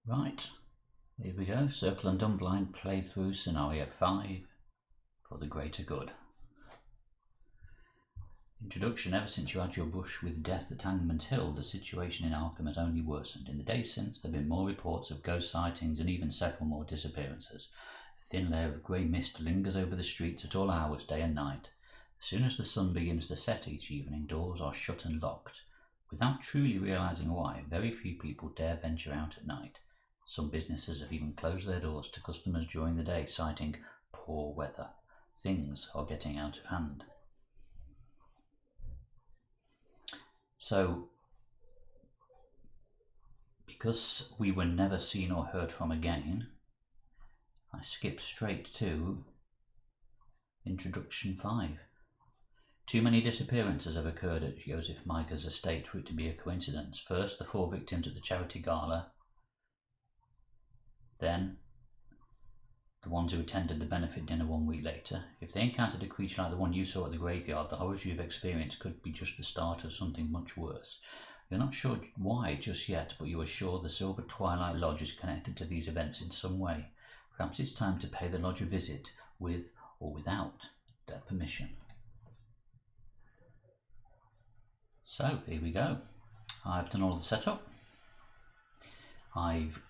Right, here we go. Circle Undone blind playthrough scenario 5 for the greater good. Introduction. Ever since you had your brush with death at Hangman's Hill, the situation in Arkham has only worsened. In the days since, there have been more reports of ghost sightings and even several more disappearances. A thin layer of grey mist lingers over the streets at all hours, day and night. As soon as the sun begins to set each evening, doors are shut and locked. Without truly realising why, very few people dare venture out at night. Some businesses have even closed their doors to customers during the day, citing poor weather. Things are getting out of hand. So, because we were never seen or heard from again, I skip straight to Introduction 5. Too many disappearances have occurred at Joseph Micah's estate for it to be a coincidence. First, the 4 victims at the charity gala. Then, the ones who attended the benefit dinner 1 week later. If they encountered a creature like the one you saw at the graveyard, the horrors you've experienced could be just the start of something much worse. You're not sure why just yet, but you are sure the Silver Twilight Lodge is connected to these events in some way. Perhaps it's time to pay the lodge a visit, with or without their permission. So, here we go. I've done all the setup. I've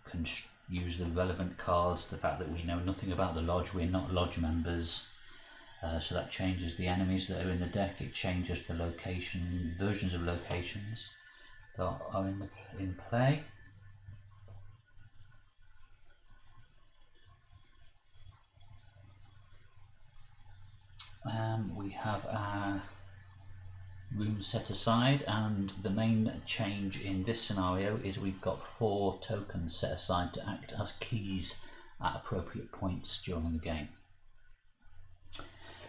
used the relevant cards, the fact that we know nothing about the lodge, we're not lodge members, so that changes the enemies that are in the deck. It changes the location, versions of locations that are in play. We have our room set aside, and the main change in this scenario is we've got 4 tokens set aside to act as keys at appropriate points during the game.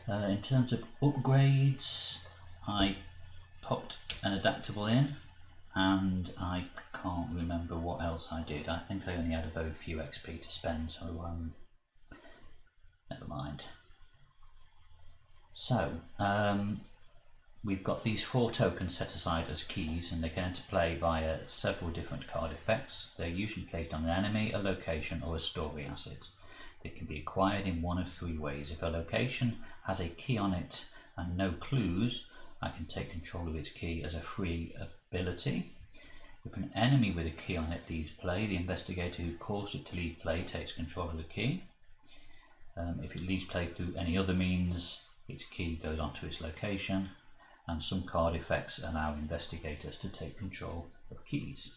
In terms of upgrades, I popped an adaptable in, and I can't remember what else I did. I think I only had a very few XP to spend, so never mind. So, we've got these 4 tokens set aside as keys, and they can enter play via several different card effects. They're usually placed on an enemy, a location, or a story asset. They can be acquired in one of 3 ways. If a location has a key on it and no clues, I can take control of its key as a free ability. If an enemy with a key on it leaves play, the investigator who caused it to leave play takes control of the key. If it leaves play through any other means, its key goes onto its location, and some card effects allow investigators to take control of keys.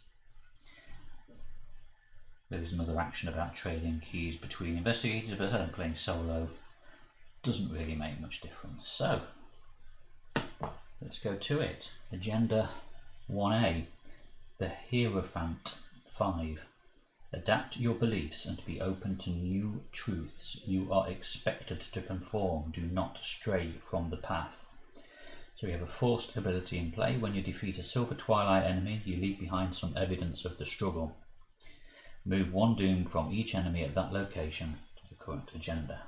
There is another action about trading keys between investigators, but as I'm playing solo, doesn't really make much difference. So, let's go to it. Agenda 1A, the Hierophant 5. Adapt your beliefs and be open to new truths. You are expected to conform. Do not stray from the path. So we have a forced ability in play. When you defeat a Silver Twilight enemy, you leave behind some evidence of the struggle. Move 1 doom from each enemy at that location to the current agenda.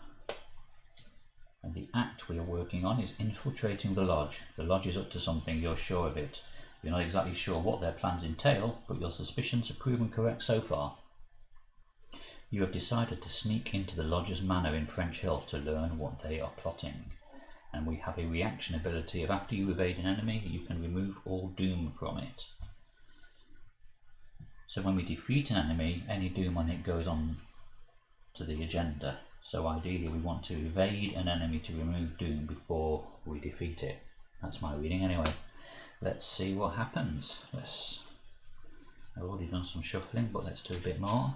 And the act we are working on is infiltrating the lodge. The lodge is up to something, you're sure of it. You're not exactly sure what their plans entail, but your suspicions have proven correct so far. You have decided to sneak into the lodge's manor in French Hill to learn what they are plotting. And we have a reaction ability of after you evade an enemy, you can remove all doom from it. So when we defeat an enemy, any doom on it goes on to the agenda. So ideally we want to evade an enemy to remove doom before we defeat it. That's my reading anyway. Let's see what happens. I've already done some shuffling, but let's do a bit more.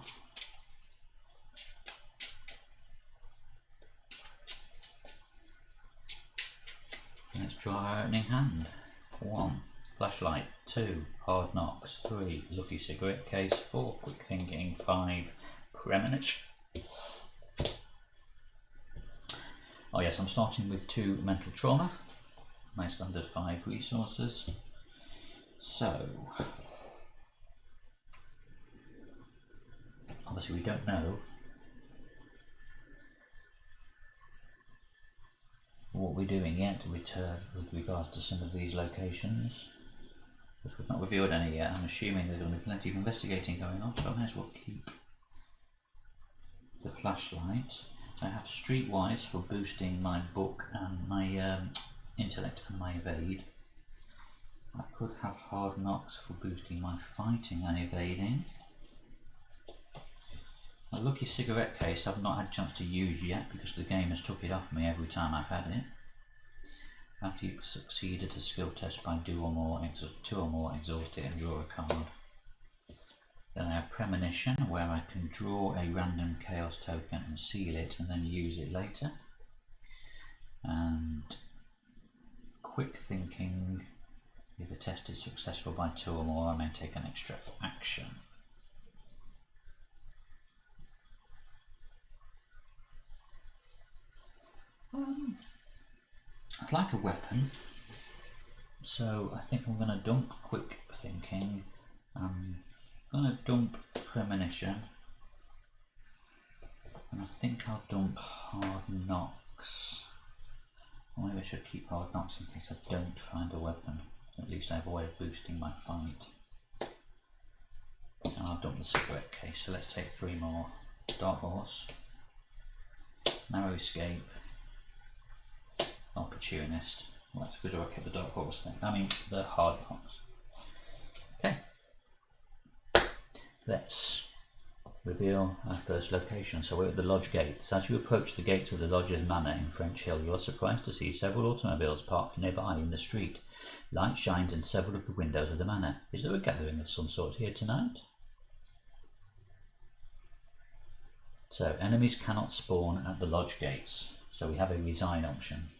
Let's draw our opening hand. 1. Flashlight. 2. Hard knocks. 3. Lucky cigarette case. 4. Quick thinking. 5. Premonition. Oh yes, I'm starting with 2 mental trauma. My standard 5 resources. So, obviously we don't know what we're doing yet with regards to some of these locations, because we've not revealed any yet. I'm assuming there's going to be plenty of investigating going on, so I may as well keep the flashlight. I have Streetwise for boosting my book and my intellect and my evade. I could have Hard Knocks for boosting my fighting and evading. My lucky cigarette case I've not had a chance to use yet because the game has took it off me every time I've had it. After you've succeeded a skill test by 2 or more exhaust it and draw a card. Then I have Premonition, where I can draw a random chaos token and seal it and then use it later. And Quick Thinking, if a test is successful by 2 or more I may take an extra action. I'd like a weapon, so I think I'm going to dump Quick Thinking. I'm going to dump Premonition, and I think I'll dump Hard Knocks. Or maybe I should keep Hard Knocks in case I don't find a weapon. At least I have a way of boosting my fight. And I'll dump the cigarette case, so let's take 3 more. Dark Horse, Narrow Escape, Opportunist. Well, that's because I kept the Dark Horse thing. I mean, the Hard Knocks. Okay. Let's reveal our first location. So we're at the lodge gates. As you approach the gates of the lodge's manor in French Hill, you are surprised to see several automobiles parked nearby in the street. Light shines in several of the windows of the manor. Is there a gathering of some sort here tonight? So enemies cannot spawn at the lodge gates, so we have a resign option.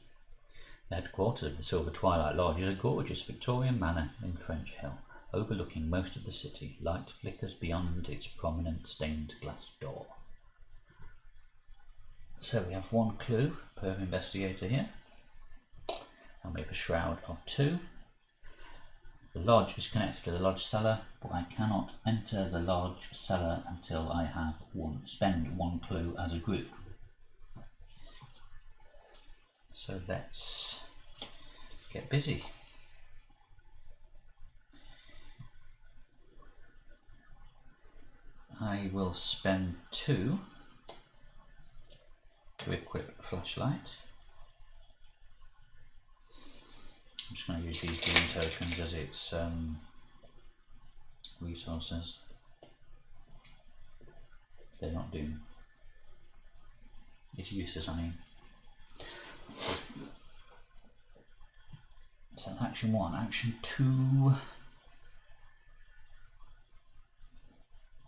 The headquarters of the Silver Twilight Lodge is a gorgeous Victorian manor in French Hill, overlooking most of the city. Light flickers beyond its prominent stained glass door. So we have 1 clue per investigator here, and we have a shroud of 2. The lodge is connected to the lodge cellar, but I cannot enter the lodge cellar until I have spend 1 clue as a group. So let's get busy. I will spend 2 to equip a flashlight. I'm just going to use these green tokens as its resources. They're not doing its uses, I mean. So action 1, action 2.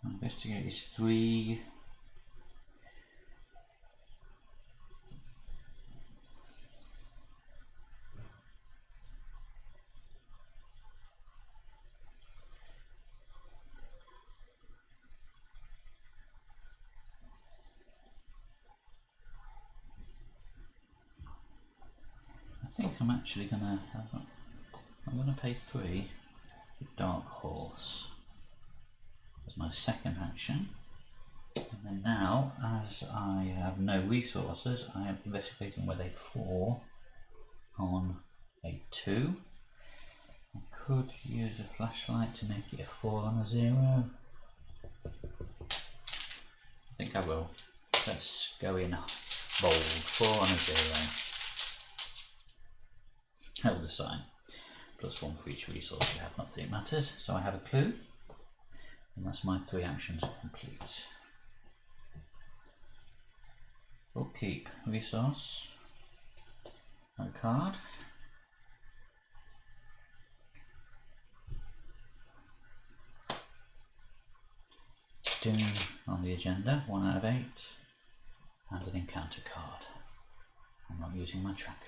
Investigate is 3. I think I'm actually gonna pay 3 for Dark Horse as my second action, and then now, as I have no resources, I am investigating with a 4 on a 2. I could use a flashlight to make it a 4 on a 0. I think I will. Let's go in bold. 4 on a 0. Elder sign. +1 for each resource you have, not that it matters. So I have a clue, and that's my 3 actions complete. Upkeep, resource, no card. Doom on the agenda, 1 out of 8, and an encounter card. I'm not using my tracker.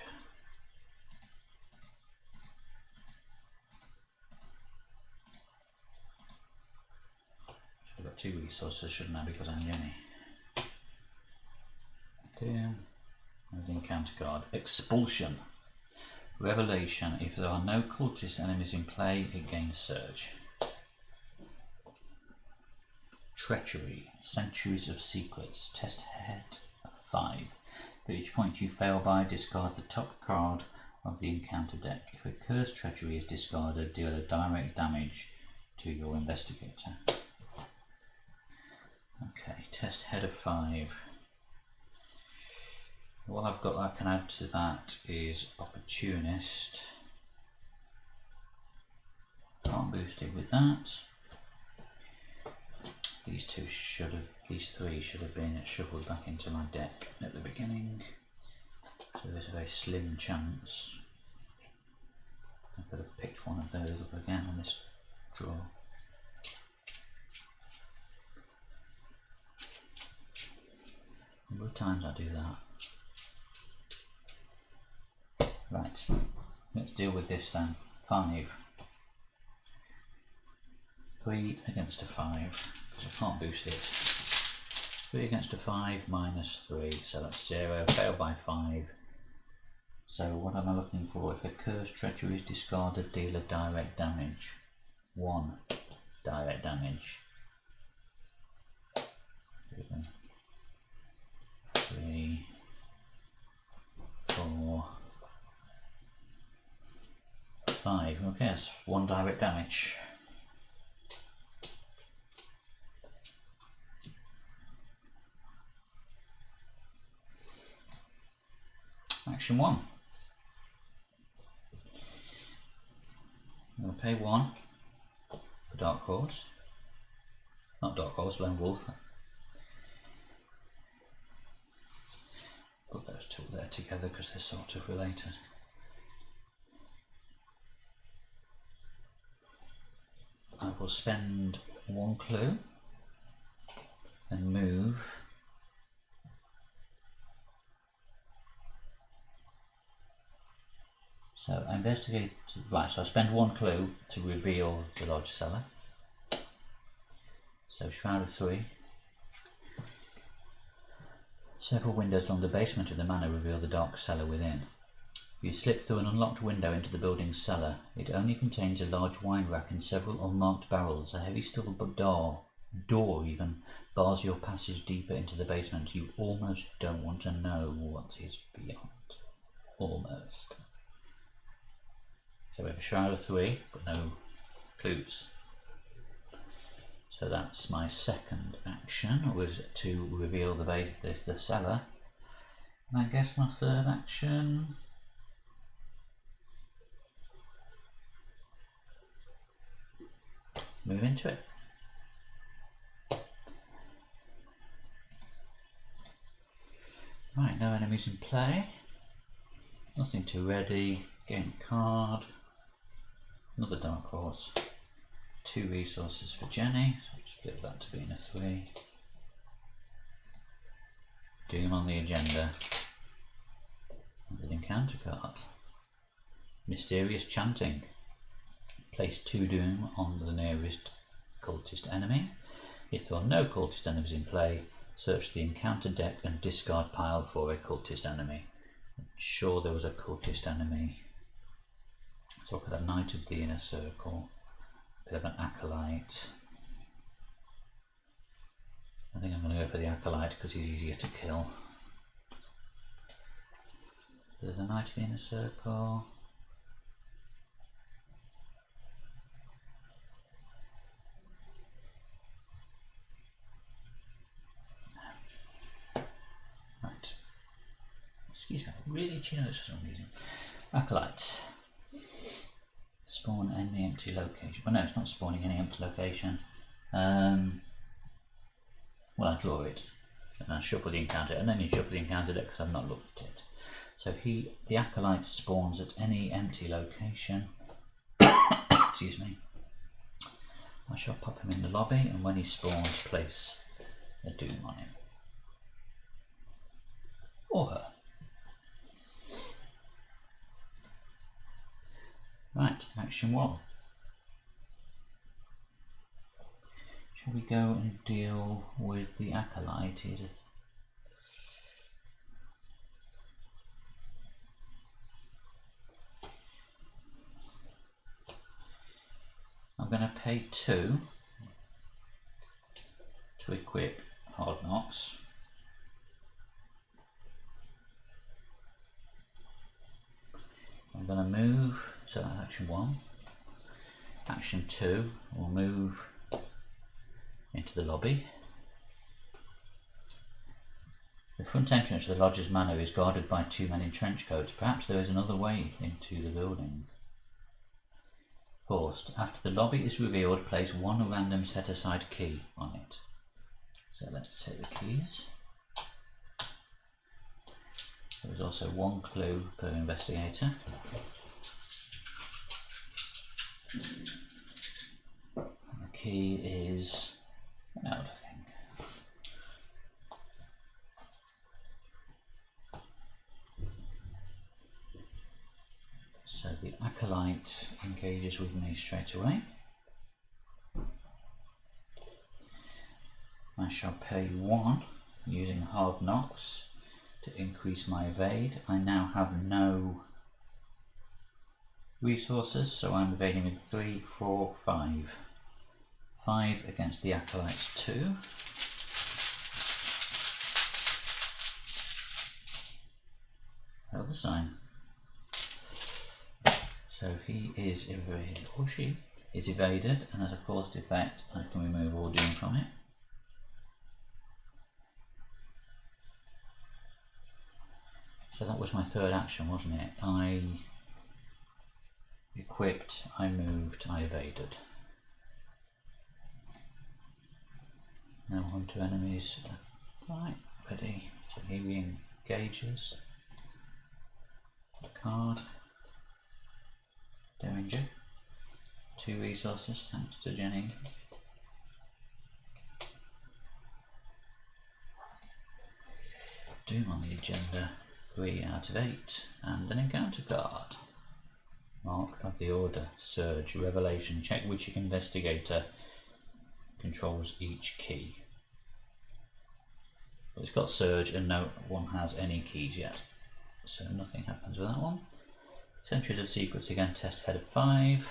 I've got 2 resources, shouldn't I, because I'm Jenny. Doom, and the encounter card. Expulsion. Revelation. If there are no cultist enemies in play, it gains Surge. Treachery. Centuries of Secrets. Test head 5. For each point you fail by, discard the top card of the encounter deck. If a cursed treachery is discarded, deal a direct damage to your investigator. Okay, test head of 5. What I've got I can add to that is opportunist. Can't boost it with that. These three should have been shuffled back into my deck at the beginning. So there's a very slim chance I could have picked one of those up again on this draw. Number of times I do that. Right, let's deal with this then. 5. 3 against a 5, because I can't boost it. 3 against a 5 minus 3, so that's 0, failed by 5. So what am I looking for? If a cursed treachery is discarded, deal a direct damage. 1 direct damage. 3, 4, 5. Okay, that's 1 direct damage. Action 1. I'm going to pay 1 for Dark Horse. Not Dark Horse, Lone Wolf. Put those two there together because they're sort of related. I will spend 1 clue and move so I investigate, right, so I spend 1 clue to reveal the lodge cellar. So Shroud of 3. Several windows along the basement of the manor reveal the dark cellar within. You slip through an unlocked window into the building's cellar. It only contains a large wine rack and several unmarked barrels. A heavy steel door even bars your passage deeper into the basement. You almost don't want to know what is beyond. Almost. So we have a Shroud of 3, but no clues. So that's my second action, was to reveal the cellar. And I guess my third action, move into it. Right, no enemies in play. Nothing too ready. Game card. Another Dark Horse. 2 resources for Jenny, so I'll split that to being a 3. Doom on the agenda. With encounter card. Mysterious Chanting. Place 2 Doom on the nearest cultist enemy. If there are no cultist enemies in play, search the encounter deck and discard pile for a cultist enemy. I'm sure there was a cultist enemy. Let's look at a Knight of the Inner Circle. Bit of an Acolyte. I think I'm going to go for the Acolyte because he's easier to kill. There's a Knight of the Inner Circle. Right. Excuse me, I'm really itchy nose for some reason. Acolyte. Spawn any empty location. Well, no, it's not spawning any empty location. Well, I draw it and I shuffle the encounter, and then you shuffle the encounter deck because I've not looked at it. So the Acolyte spawns at any empty location. Excuse me. I shall pop him in the lobby, and when he spawns, place a Doom on him. Or her. Right, action 1. Shall we go and deal with the Acolyte? I'm going to pay 2 to equip Hard Knocks. I'm going to move, so that's action 1. Action 2, we'll move into the lobby. front entrance to the lodge's manor is guarded by 2 men in trench coats. Perhaps there is another way into the building. Forced. After the lobby is revealed, place 1 random set-aside key on it. So let's take the keys. There is also 1 clue per investigator. The key is an outer thing. So the acolyte engages with me straight away. I shall pay 1 using hard knocks to increase my evade. I now have no resources, so I'm evading with 3, 4, 5. 5 against the acolyte's 2. Held the sign. So he is evaded, or she is evaded, and as a forced effect I can remove all doom from it. So that was my third action, wasn't it? I equipped, I moved, I evaded. Now hunter enemies. Right, ready. So he re-engages. Card. Derringer. 2 resources, thanks to Jenny. Doom on the agenda. 3 out of 8. And an encounter card. Mark of the Order. Surge. Revelation. Check which investigator controls each key. But it's got Surge and no one has any keys yet. So nothing happens with that one. Centuries of Secrets again, test head of 5.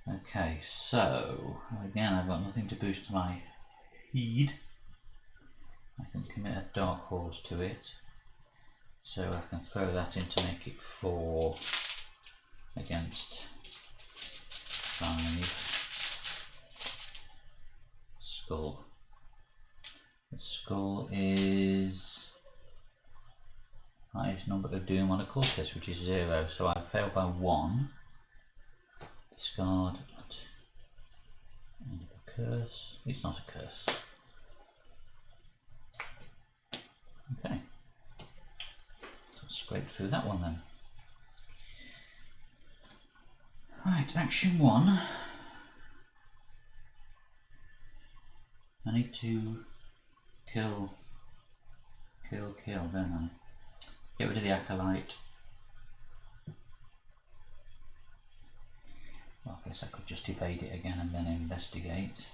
Okay, so again I've got nothing to boost my heed. I can commit a Dark Horse to it. So I can throw that in to make it 4 against 5. Skull. The skull is highest number of doom on a cultist, which is 0, so I failed by 1. Discard. End of a curse. It's not a curse. Okay. So scrape through that one then. Right, action 1. I need to kill, don't I? Get rid of the acolyte. Well, I guess I could just evade it again and then investigate.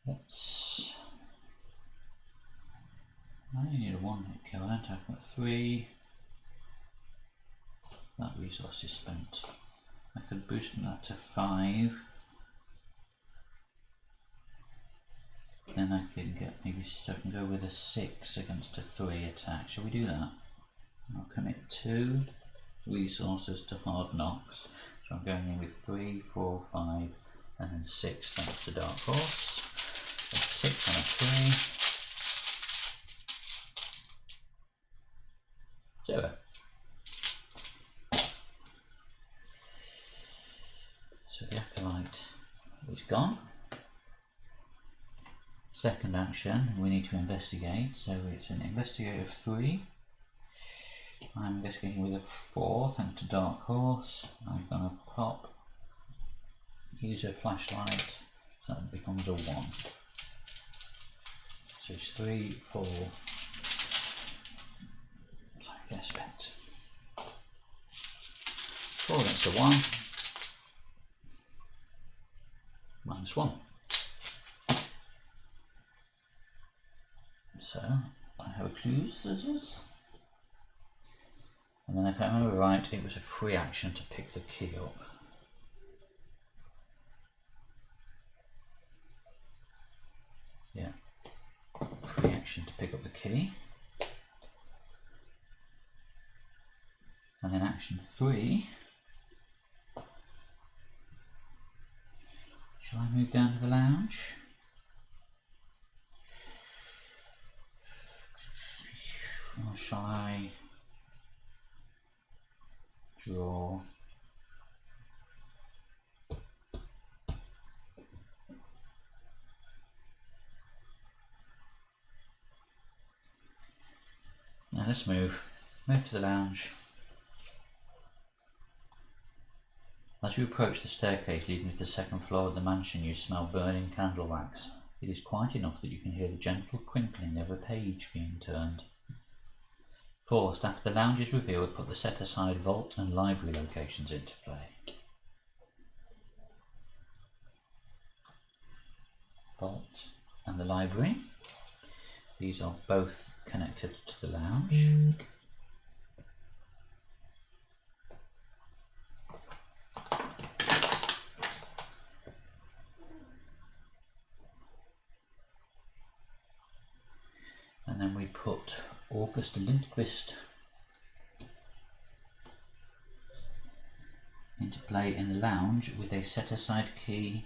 Let's. I only need a 1-hit kill, don't I? I've got 3. That resource is spent. I could boost that to 5. Then I can get maybe, so I can go with a 6 against a 3 attack. Shall we do that? I'll commit 2 resources to hard knocks. So I'm going in with 3, 4, 5, and then 6 thanks to Dark Horse. So 6 and a 3. 0. So the acolyte is gone. Second action, we need to investigate, so it's an investigator of 3. I'm investigating with a 4 thanks to Dark Horse. I'm going to pop, use a flashlight, so that becomes a 1. So it's 3, 4, sorry, get spent. 4 against a 1, -1. So I have a clue, scissors. And then if I remember right, it was a free action to pick the key up. Yeah, free action to pick up the key. And then action 3, Shall I move down to the lounge? Or shall I draw? Now let's move to the lounge. As you approach the staircase leading to the second floor of the mansion, you smell burning candle wax. It is quiet enough that you can hear the gentle crinkling of a page being turned. Forced, after the lounge is revealed, put the set-aside vault and library locations into play. Vault and the library. These are both connected to the lounge. And then we put August Lindquist into play in the lounge with a set-aside key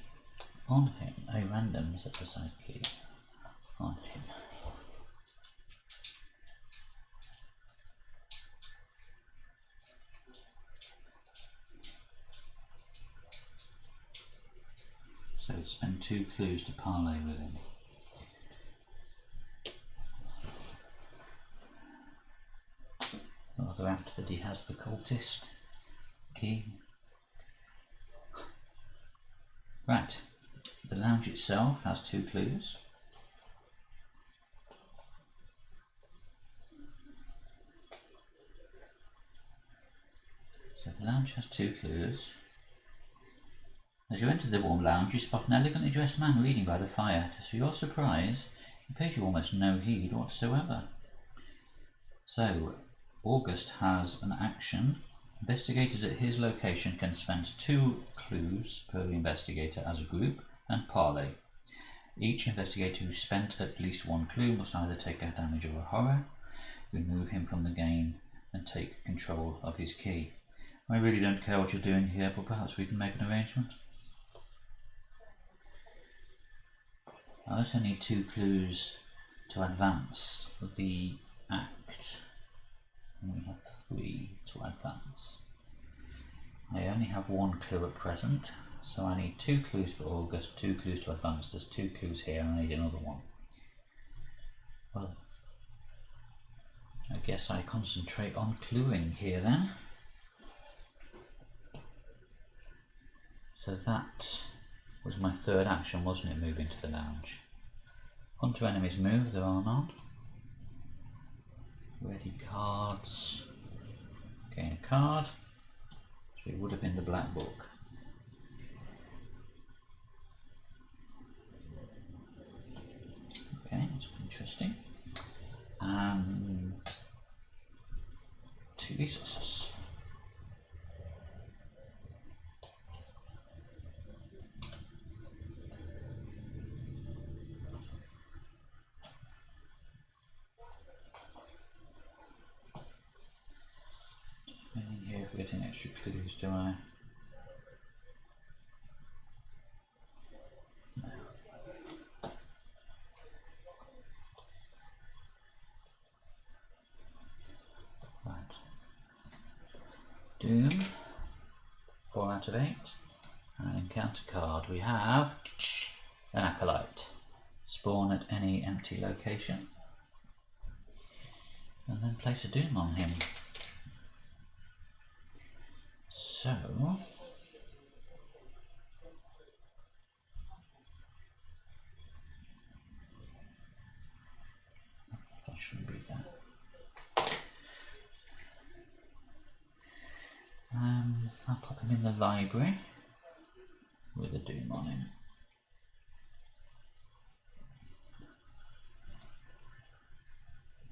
on him, a random set-aside key on him. So spend 2 clues to parlay with him. Rather apt that he has the cultist key. Right, the lounge itself has 2 clues. So the lounge has 2 clues. As you enter the warm lounge, you spot an elegantly dressed man reading by the fire. To your surprise, he pays you almost no heed whatsoever. So, August has an action. Investigators at his location can spend 2 clues per investigator as a group and parlay. Each investigator who spent at least 1 clue must either take a damage or a horror, remove him from the game, and take control of his key. I really don't care what you're doing here, but perhaps we can make an arrangement. I also need 2 clues to advance the act. And we have 3 to advance. I only have 1 clue at present, so I need 2 clues for August, 2 clues to advance. There's 2 clues here and I need another one. Well, I guess I concentrate on cluing here then. So that was my 3rd action, wasn't it? Move into the lounge. Hunter enemies move, there are none. Ready cards. Gain a card. So it would have been the black book. Okay, that's interesting. And 2 resources. Anything here for getting extra clues, do I? No. Right. Doom. 4 out of 8. And encounter card. We have an acolyte. Spawn at any empty location. And then place a doom on him. So that shouldn't be there. I'll pop him in the library with a doom on him.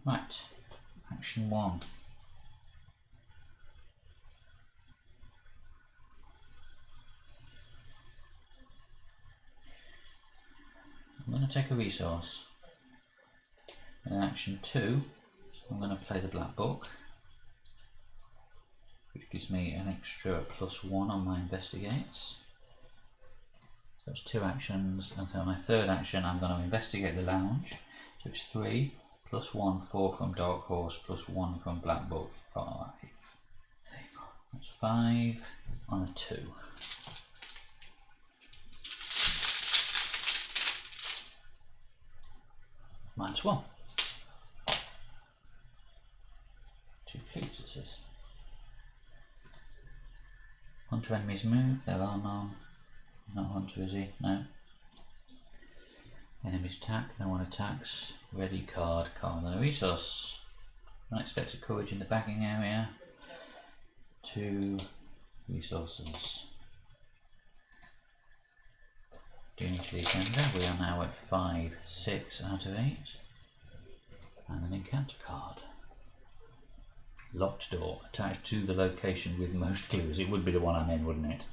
Right, action 1. I'm going to take a resource. In action 2, I'm going to play the black book, which gives me an extra +1 on my investigates. So it's 2 actions, and so my third action I'm going to investigate the lounge. So it's 3 plus 1, 4 from Dark Horse, plus 1 from Black Book, 5. That's 5 on a 2. -1. 2 clues it says. Hunter enemies move, there are none. Not Hunter, is he? No. Enemies attack, no one attacks. Ready card, card and a resource. Unexpected courage in the bagging area. 2 resources. Doing to the agenda, we are now at 5, 6 out of 8. And an encounter card. Locked door, attached to the location with most clues. It would be the one I'm in, wouldn't it?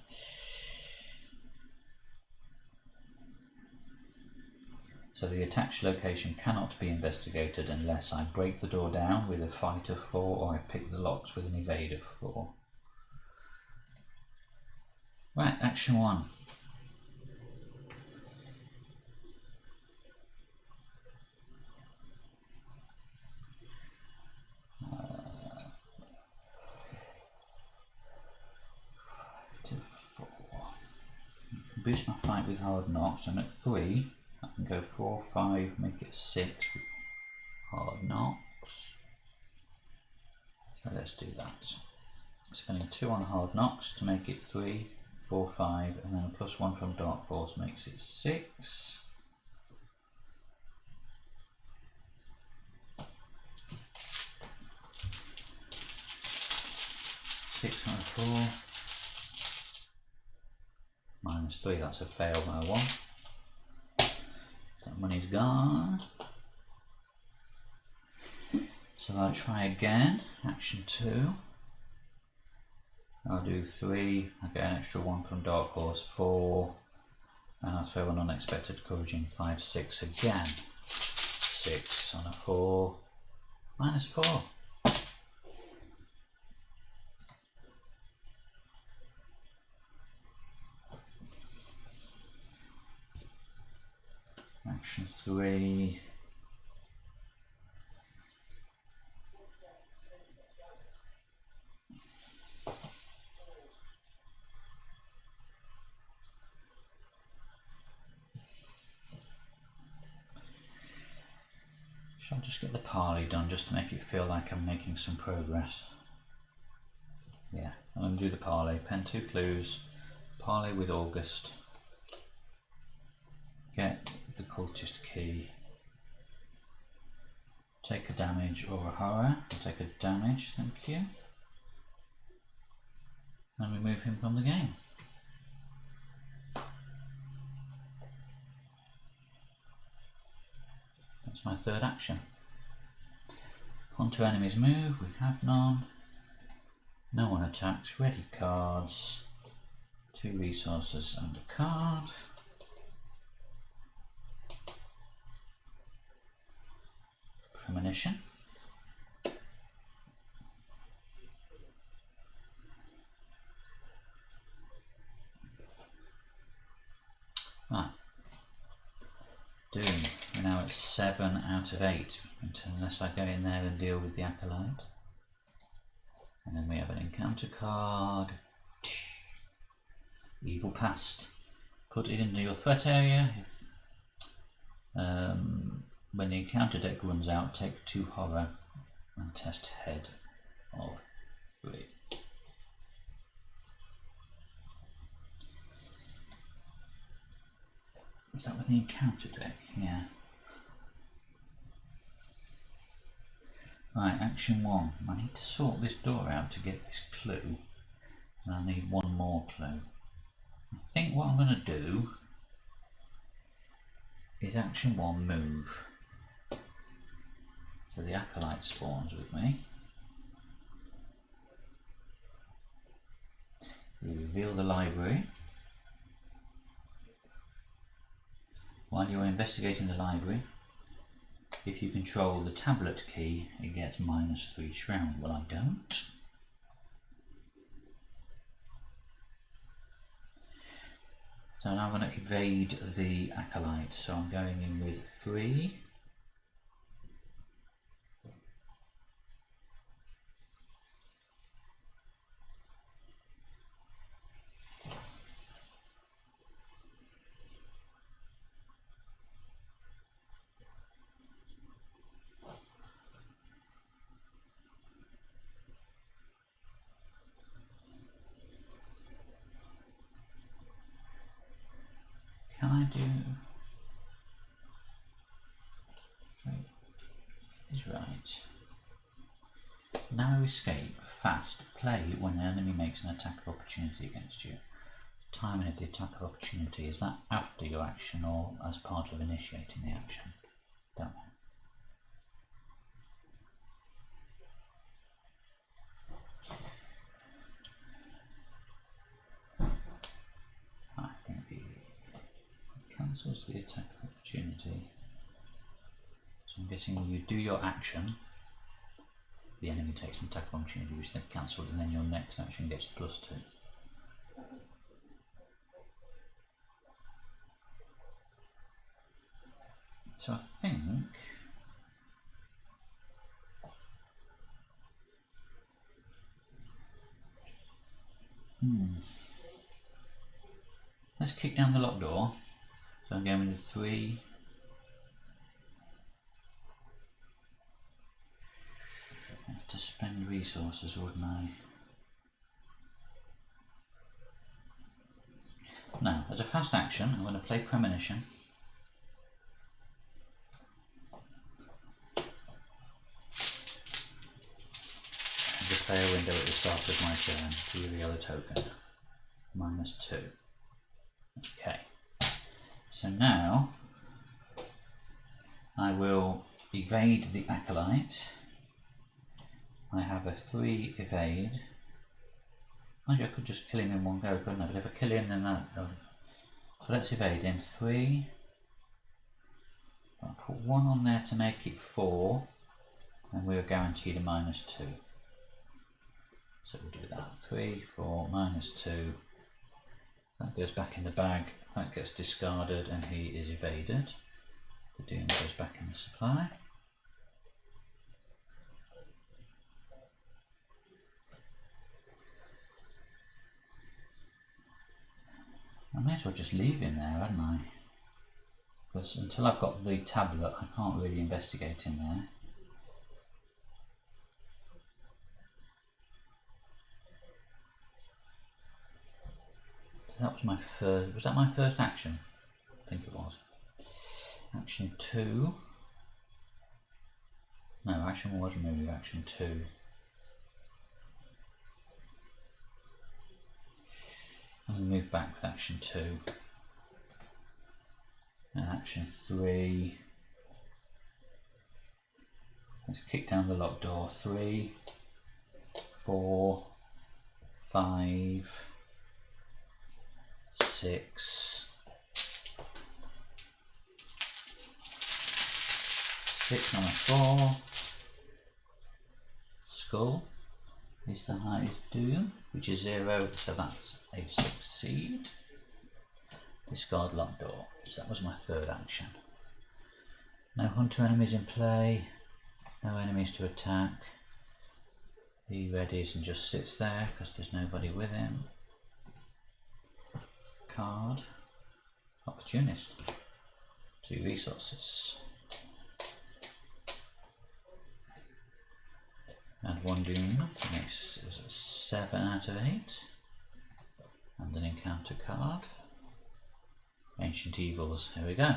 So the attached location cannot be investigated unless I break the door down with a fight of 4 or I pick the locks with an evade of 4. Right, action 1. Boost my fight with hard knocks. I'm at 3. I can go 4, 5, make it 6 with hard knocks. So let's do that. Spending 2 on hard knocks to make it 3, 4, 5, and then a +1 from Dark Force makes it 6. Six on a 4. -3, that's a fail by 1. That money's gone. So I'll try again. Action 2. I'll do 3. I get an extra 1 from Dark Horse, 4. And I'll throw an unexpected courage in 5, 6 again. 6 on a 4. -4. Action 3. Shall I just get the parley done just to make it feel like I'm making some progress? Yeah, I'm going to do the parley. Pen 2 clues. Parley with August. Get the cultist key. Take a damage or a horror. I'll take a damage, thank you. And remove him from the game. That's my third action. Hunter enemies move, we have none. No one attacks, ready cards. 2 resources and a card. Premonition. Ah. Doom. We're now at 7 out of 8, unless I go in there and deal with the Acolyte. And then we have an encounter card. Evil Past. Put it into your threat area. When the encounter deck runs out, take 2 horror and test head of 3. Is that with the encounter deck? Yeah. Right, action 1. I need to sort this door out to get this clue. And I need 1 more clue. I think what I'm going to do is action 1 move. So the Acolyte spawns with me. We reveal the library. While you're investigating the library, if you control the tablet key, it gets -3 shroud. Well, I don't. So now I'm going to evade the acolyte. So I'm going in with 3. Can I do... is right. Narrow escape, fast, play when an enemy makes an attack of opportunity against you. Timing of the attack of opportunity, is that after your action or as part of initiating the action? Don't know. I think it cancels the attack of opportunity. So I'm guessing you do your action, the enemy takes an attack of opportunity which then cancelled, and then your next action gets +2. So I think let's kick down the locked door. So I'm going with 3. I have to spend resources, wouldn't I? Now, as a fast action, I'm going to play Premonition. And display a window at the start of my turn to reveal a token. -2. Okay. So now I will evade the acolyte. I have a 3 evade. Mind you, I could just kill him in one go, couldn't I? But if I kill him, then that... So let's evade him. 3. I'll put 1 on there to make it 4, and we're guaranteed a -2. So we'll do that. 3, 4, -2. That goes back in the bag. That gets discarded, and he is evaded. The doom goes back in the supply. I may as well just leave him there, hadn't I? Because until I've got the tablet, I can't really investigate in there. So that was my first. Was that my first action? I think it was. Action 2. No, action 1 was move. Action 2. And move back with action 2. And action 3. Let's kick down the locked door. 3, 4, 5, 6. 6 on a 4. Skull is the highest doom, which is 0, so that's a succeed. Discard locked door. So that was my third action. No hunter enemies in play, no enemies to attack. He readies and just sits there because there's nobody with him. Card. Opportunist. 2 resources. Add 1 doom, makes it a 7 out of 8. And an encounter card. Ancient Evils, here we go.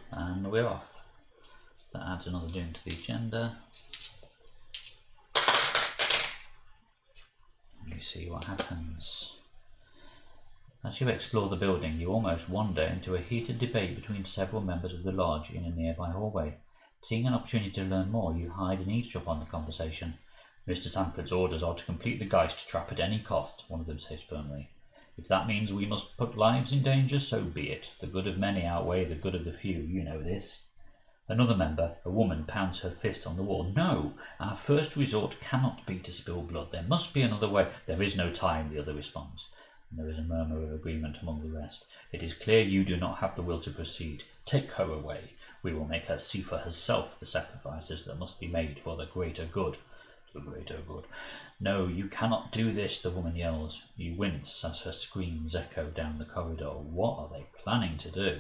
And we're off. That adds another doom to the agenda. Let me see what happens. As you explore the building, you almost wander into a heated debate between several members of the lodge in a nearby hallway. Seeing an opportunity to learn more, you hide and eavesdrop on the conversation. Mr. Sanford's orders are to complete the Geist trap at any cost, one of them says firmly. If that means we must put lives in danger, so be it. The good of many outweigh the good of the few, you know this. Another member, a woman, pounds her fist on the wall. No, our first resort cannot be to spill blood. There must be another way. There is no time, the other responds. And there is a murmur of agreement among the rest. It is clear you do not have the will to proceed. Take her away. We will make her see for herself the sacrifices that must be made for the greater good. The greater good. No, you cannot do this, the woman yells. You wince as her screams echo down the corridor. What are they planning to do?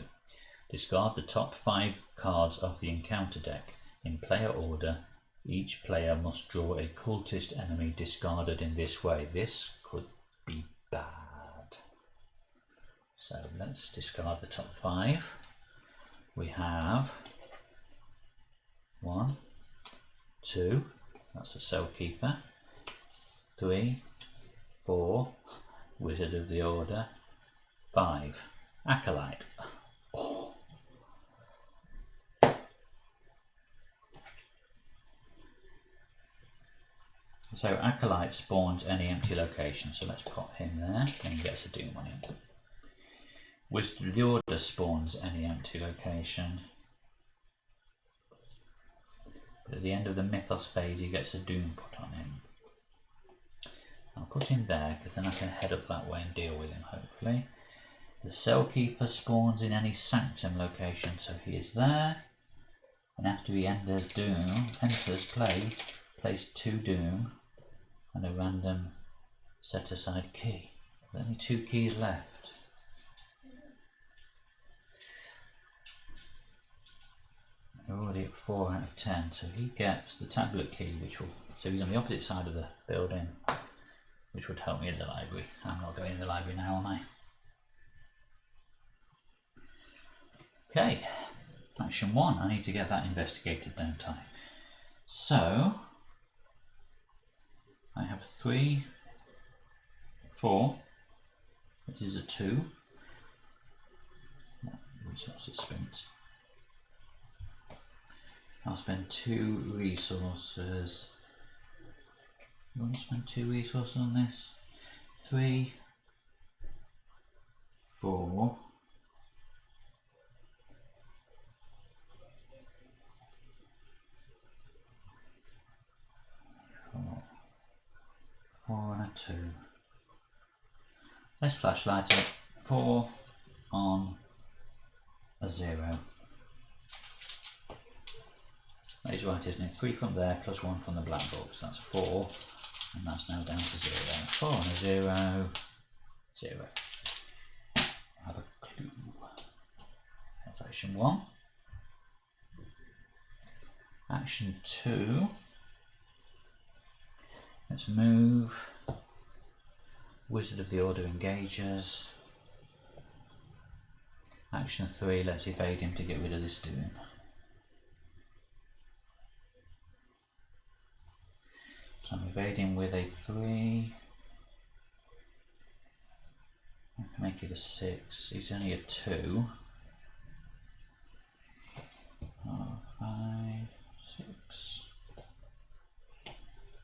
Discard the top 5 cards of the encounter deck. In player order, each player must draw a cultist enemy discarded in this way. This could be bad. So let's discard the top 5. We have 1, 2, that's the Cell Keeper, 3, 4, Wizard of the Order, 5, Acolyte. Oh. So Acolyte spawns any empty location, so let's pop him there, and he gets a Doom on him. Wizard of the Order spawns any empty location, but at the end of the Mythos phase he gets a Doom put on him. I'll put him there because then I can head up that way and deal with him hopefully. The Cell Keeper spawns in any Sanctum location, so he is there, and after he enters play, place 2 Doom and a random set aside key. There's only 2 keys left. We're already at 4 out of 10, so he gets the tablet key, so he's on the opposite side of the building, which would help me in the library. I'm not going in the library now, am I? Okay, action 1. I need to get that investigated, don't I? So I have 3, 4. This is a 2. Resources spent. I'll spend 2 resources. You want to spend 2 resources on this? 3, 4. 4 and a 2. Let's flashlight it. 4 on a 0. That is right, isn't it? 3 from there plus 1 from the black box. That's 4, and that's now down to 0. 4 on a 0. 0. I have a clue. That's action 1. Action 2. Let's move. Wizard of the Order engages. Action 3, let's evade him to get rid of this Doom. So I'm evading with a 3. I can make it a 6. He's only a 2. 5, 6.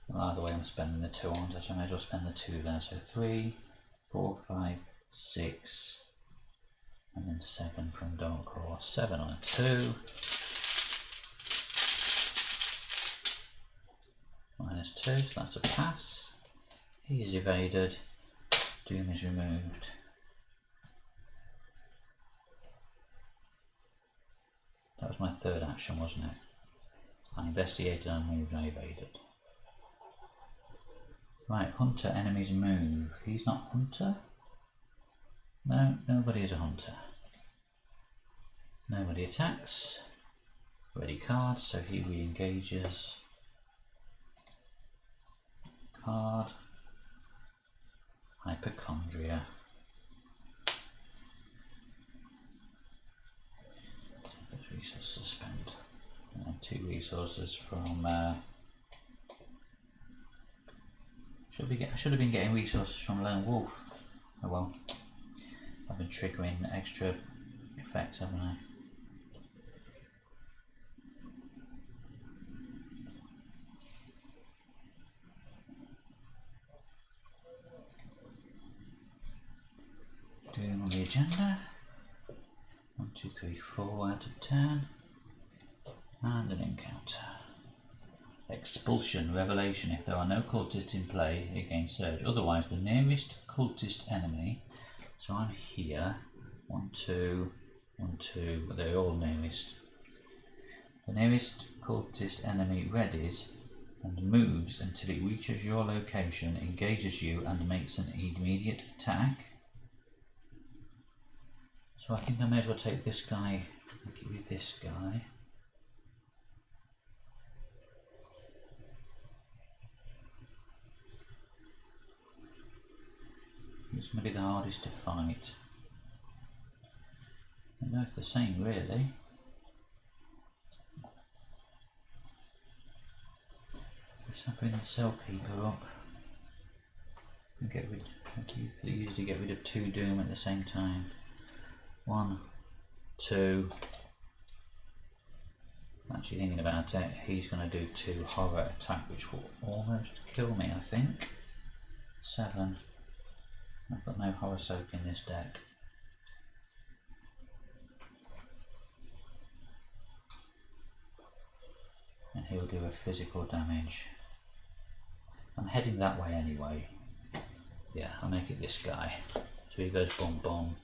Well, either way I'm spending the 2 on, so I may as well spend the 2 there. So 3, 4, 5, 6, and then 7 from Dark Horse. 7 on a 2. Minus 2, so that's a pass. He is evaded. Doom is removed. That was my 3rd action, wasn't it? I investigated, I moved, I evaded. Right, Hunter, enemies move. He's not Hunter? No, nobody is a Hunter. Nobody attacks. Ready card, so he re-engages. Card. Hypochondria. Resources to spend. And then 2 resources from I should have been getting resources from Lone Wolf. Oh well. I've been triggering extra effects, haven't I? Doing on the agenda. 1, 2, 3, 4 out of 10. And an encounter. Expulsion, revelation, if there are no cultists in play, again surge. Otherwise, the nearest cultist enemy, so I'm here, 1, 2, 1, 2, but they're all nearest. The nearest cultist enemy readies and moves until it reaches your location, engages you, and makes an immediate attack. So I think I may as well take this guy, make it with this guy. It's going to be the hardest to fight. I don't know if they're the same really. Let's bring the Cell Keeper up and get rid. They usually get rid of 2 Doom at the same time. 1, 2. Actually thinking about it, he's going to do 2 horror attack, which will almost kill me, I think. 7. I've got no horror soak in this deck. And he'll do a physical damage. I'm heading that way anyway. Yeah, I'll make it this guy. So he goes boom boom.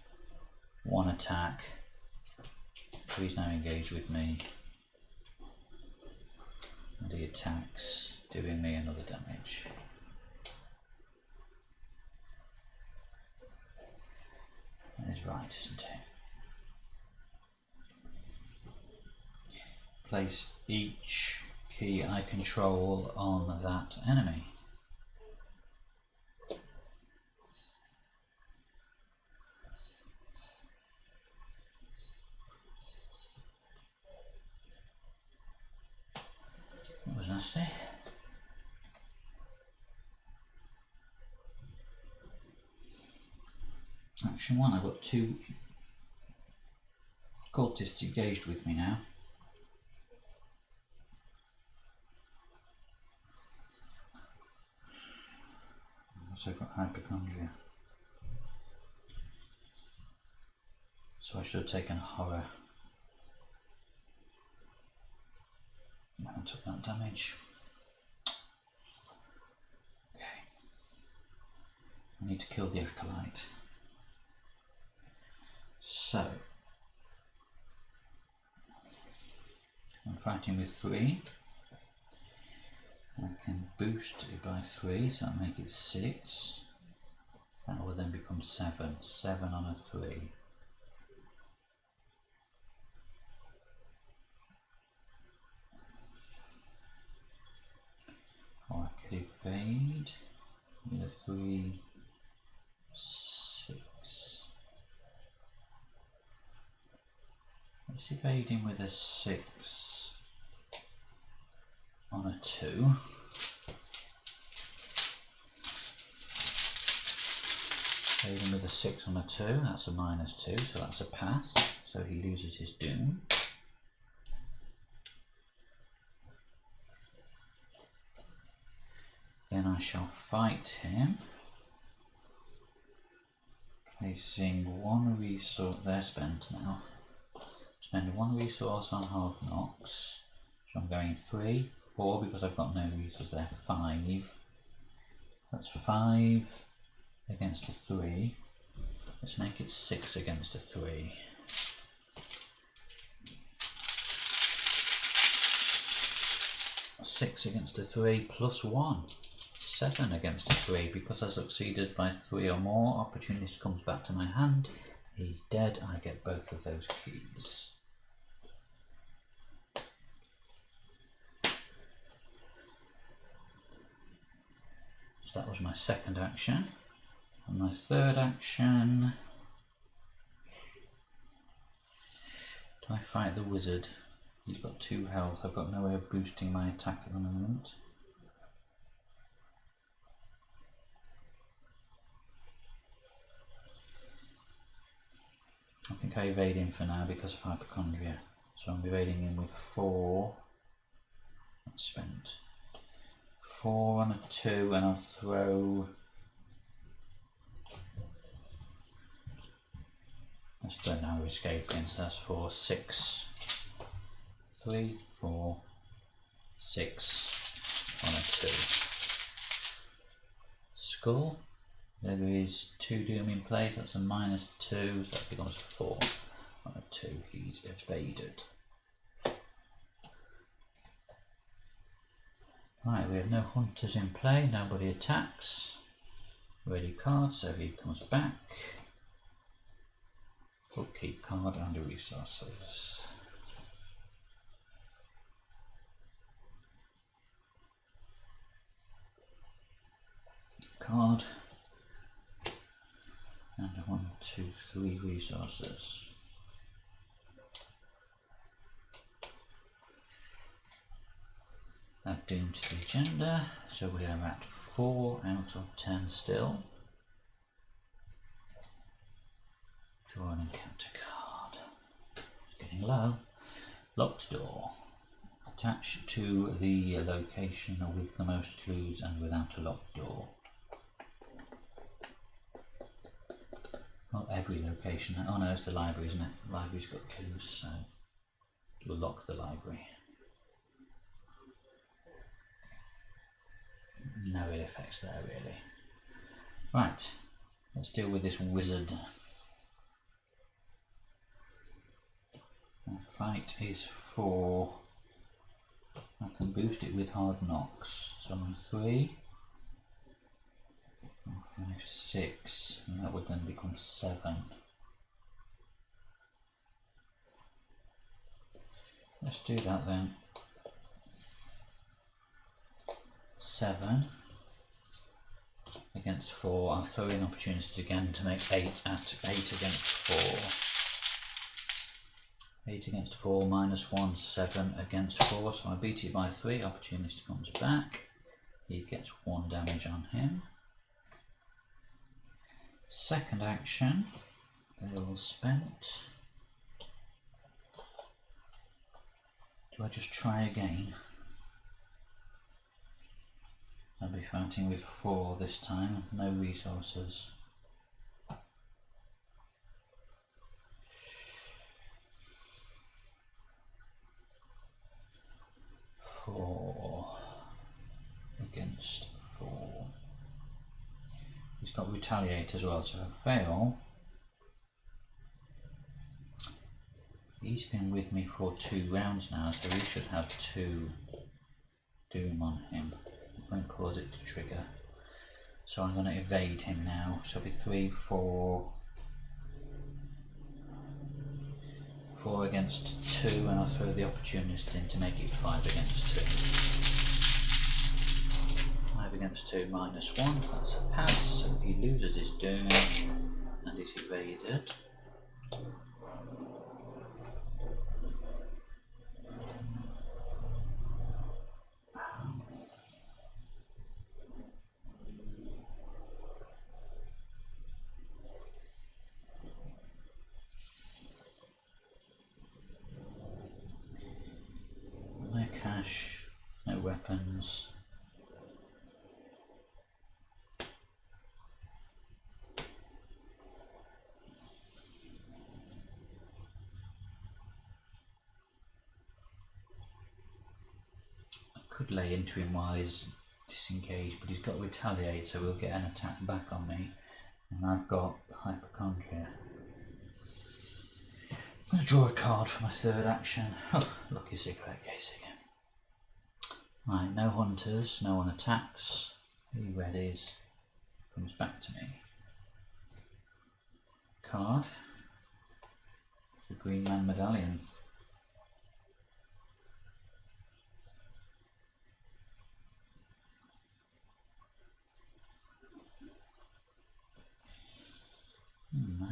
1 attack. So he's now engaged with me. And he attacks, doing me another damage. That is right, isn't it? Place each key I control on that enemy. That was nasty. Action 1, I've got 2 cultists engaged with me now. I've also got hypochondria. So I should have taken horror. I took that damage. Okay. I need to kill the acolyte. So I'm fighting with 3. I can boost it by 3, so I'll make it 6. That will then become 7. 7 on a 3. Or I could evade with a 3, 6. Let's evade him with a 6 on a 2. Evade him with a 6 on a 2, that's a -2, so that's a pass, so he loses his Doom. Then I shall fight him, placing 1 resource, they're spent now. Spend 1 resource on Hard Knocks, so I'm going 3, 4 because I've got no resource there, 5. That's 5 against a 3. Let's make it 6 against a 3. Six against a 3 plus 1. 7 against a 3. Because I succeeded by 3 or more, opportunist comes back to my hand. He's dead. I get both of those keys. So that was my second action. And my third action, do I fight the wizard? He's got 2 health. I've got no way of boosting my attack at the moment. I think I evade him for now because of hypochondria. So I'm evading him with 4. That's spent. 4 on a 2, and I'll throw. Let's throw now escaping, so that's 4, 6. 3, 4, 6. on a 2. Skull. There is 2 doom in play, that's a -2, so that becomes 4 on a 2. He's evaded. Right, we have no hunters in play, nobody attacks. Ready card, so he comes back. Upkeep card and resources. Card. And 1, 2, 3 resources. Add doom to the agenda, so we are at 4 out of 10 still. Draw an encounter card. It's getting low. Locked door. Attached to the location with the most clues and without a locked door. Well, every location. Oh no, it's the library, isn't it? The library's got clues, so we'll lock the library. No ill effects there, really. Right, let's deal with this wizard. Our fight is for... I can boost it with hard knocks. So on 3, 4, 5, 6, and that would then become 7. Let's do that then. 7 against 4. I'll throw in opportunities again to make 8 at 8 against 4. 8 against 4, -1, 7 against 4. So I beat it by 3. Opportunist comes back. He gets 1 damage on him. Second action, they're all spent. Do I just try again? I'll be fighting with 4 this time, no resources. Four against 4. He's got retaliate as well, so if I fail, he's been with me for 2 rounds now, so he should have 2 doom on him. It won't cause it to trigger. So I'm going to evade him now. So it'll be 3, 4. 4 against 2, and I'll throw the opportunist in to make it 5 against 2. 5 against 2 -1, that's a pass, so he loses his doom and is evaded. No cash, no weapons. Could lay into him while he's disengaged, but he's got retaliate, so he'll get an attack back on me, and I've got hypochondria. I'm going to draw a card for my third action. Oh, lucky cigarette case again. Right, no hunters, no one attacks. He readies, comes back to me. Card. The Green Man Medallion.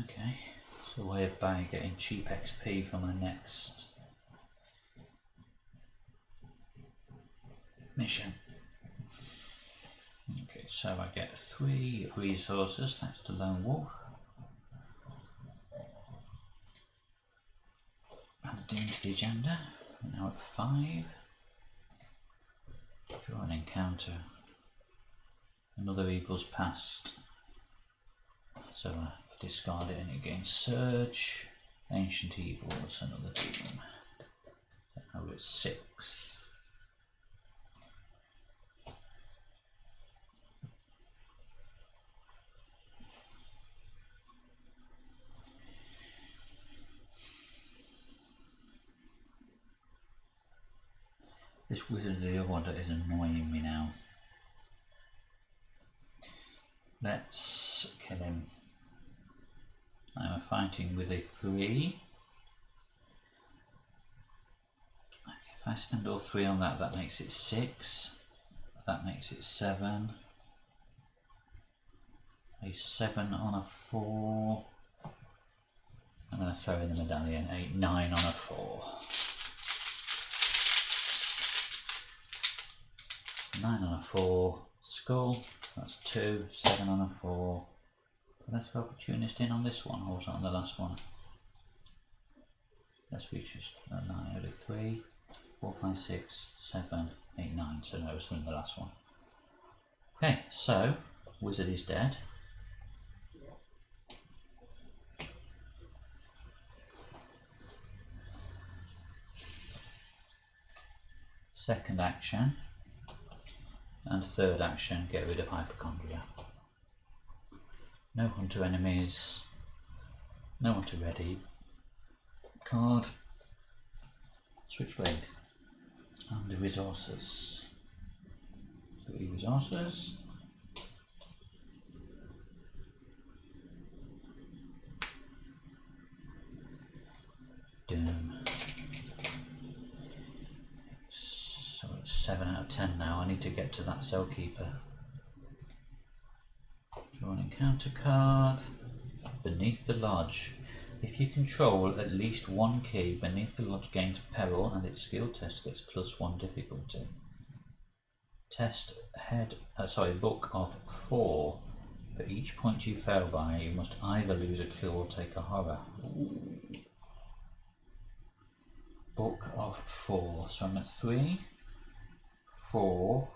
Okay, it's a way of getting cheap XP for my next mission. Okay, so I get 3 resources thanks to Lone Wolf. And a doom to the agenda. We're now at 5. Draw an encounter. Another evil's passed. So I discard it and it gains Surge. Ancient Evils, another doom. So now we're at 6. This Wizard of the Order is annoying me now. Let's kill him. Now we're fighting with a 3. Okay, if I spend all 3 on that, that makes it 6. That makes it 7. A 7 on a 4. I'm going to throw in the medallion. 8, 9 on a 4. 9 on a 4. Skull. That's 2. 7 on a 4. Can I throw Opportunist in on this one, or was that on the last one? Let's reach 9. I'll do 3, 4, 5, 6, 7, 8, 9. So no, it's in the last one. Okay, so Wizard is dead. Second action and third action, get rid of Hypochondria. No hunter enemies, no hunter ready. Card, Switchblade, and the resources. 3 resources. Doom. So it's 7 out of 10 now. I need to get to that Cellkeeper. Draw an encounter card. Beneath the Lodge. If you control at least 1 key, Beneath the Lodge gains peril and its skill test gets +1 difficulty. Test book of 4. For each point you fail by, you must either lose a clue or take a horror. Ooh. Book of 4. So I'm at 3, 4.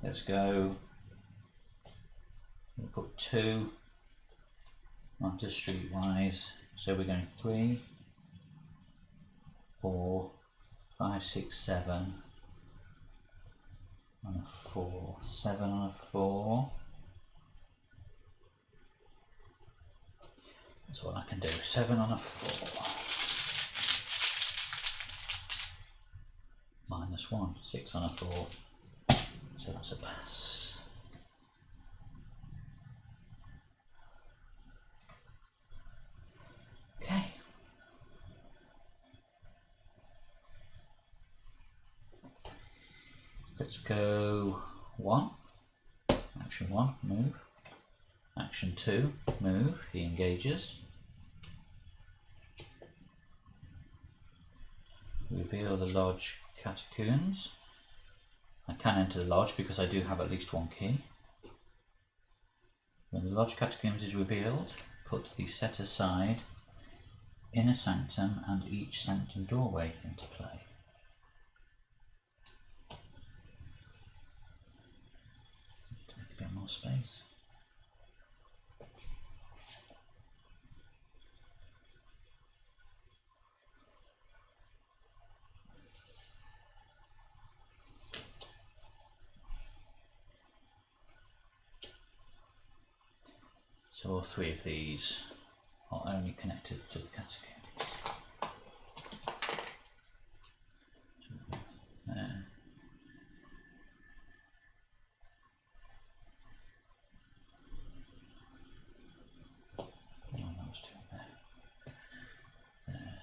Let's go. We'll put 2 onto Streetwise. So we're going 3, 4, 5, 6, 7 on a 4. 7 on a 4. That's what I can do. 7 on a 4. -1. 6 on a 4. So that's a pass. Okay. Let's go 1. Action 1, move. Action 2, move. He engages. Reveal the Lodge Catacombs. I can enter the Lodge because I do have at least 1 key. When the Lodge Catacombs is revealed, put the set aside Inner Sanctum and each Sanctum doorway into play. To make a bit more space. So all 3 of these are only connected to the catacombs. There. Oh, that was 2 there. There.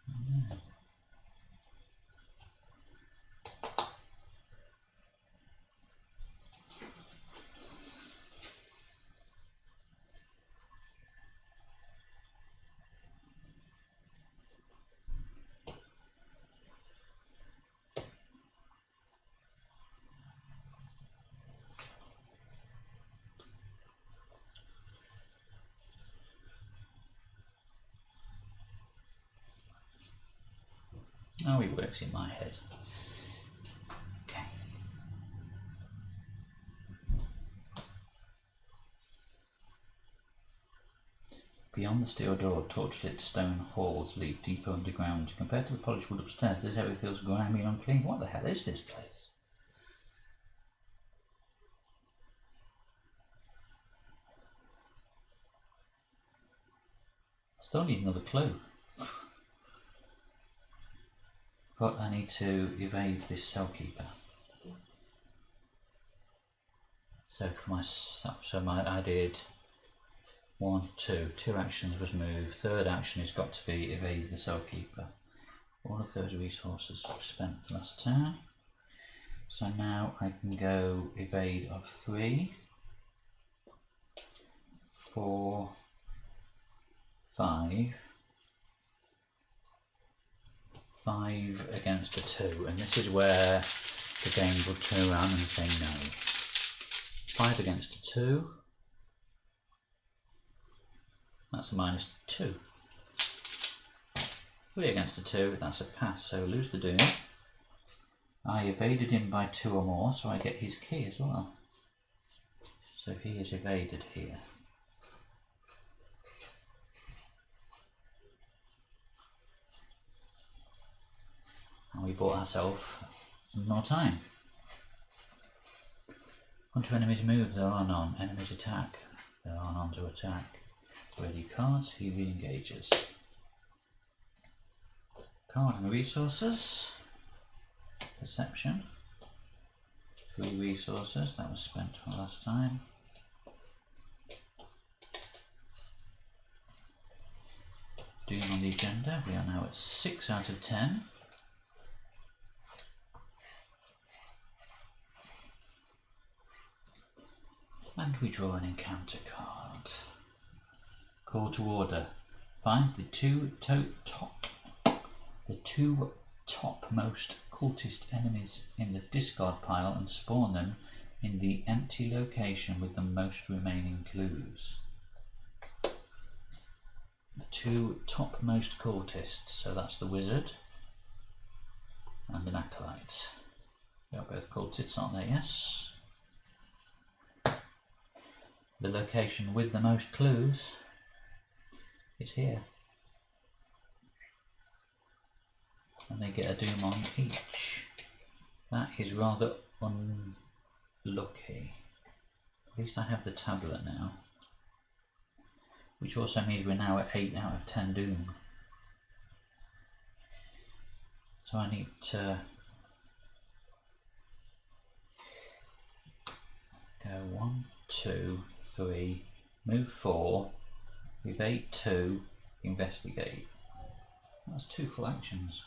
And there. Oh, it works in my head. Okay. Beyond the steel door, torchlit stone halls lead deeper underground. Compared to the polished wood upstairs, this area feels grimy and unclean. What the hell is this place? Still need another clue. But I need to evade this cell keeper. So for I did 1, 2. 2 actions was move. Third action has got to be evade the cell keeper. All of those resources were spent last turn. So now I can go evade of 3, 4, 5. 5 against a 2, and this is where the game will turn around and say no. 5 against a 2, that's a -2. 3 against a 2, that's a pass, so lose the doom. I evaded him by 2 or more, so I get his key as well. So he is evaded here. And we bought ourselves more time. Onto enemies' move, there are none. Enemies attack, there are none to attack. Ready cards, he re-engages. Card and resources. Perception. 3 resources, that was spent from last time. Doom on the agenda, we are now at 6 out of 10. And we draw an encounter card. Call to order. Find the two topmost cultist enemies in the discard pile and spawn them in the empty location with the most remaining clues. The 2 topmost cultists, so that's the wizard and an acolyte. They are both cultists, aren't they? Yes. The location with the most clues is here. And they get a doom on each. That is rather unlucky. At least I have the tablet now. Which also means we're now at 8 out of 10 doom. So I need to go 1, 2, 3, move 4, evade 2, investigate. That's 2 full actions.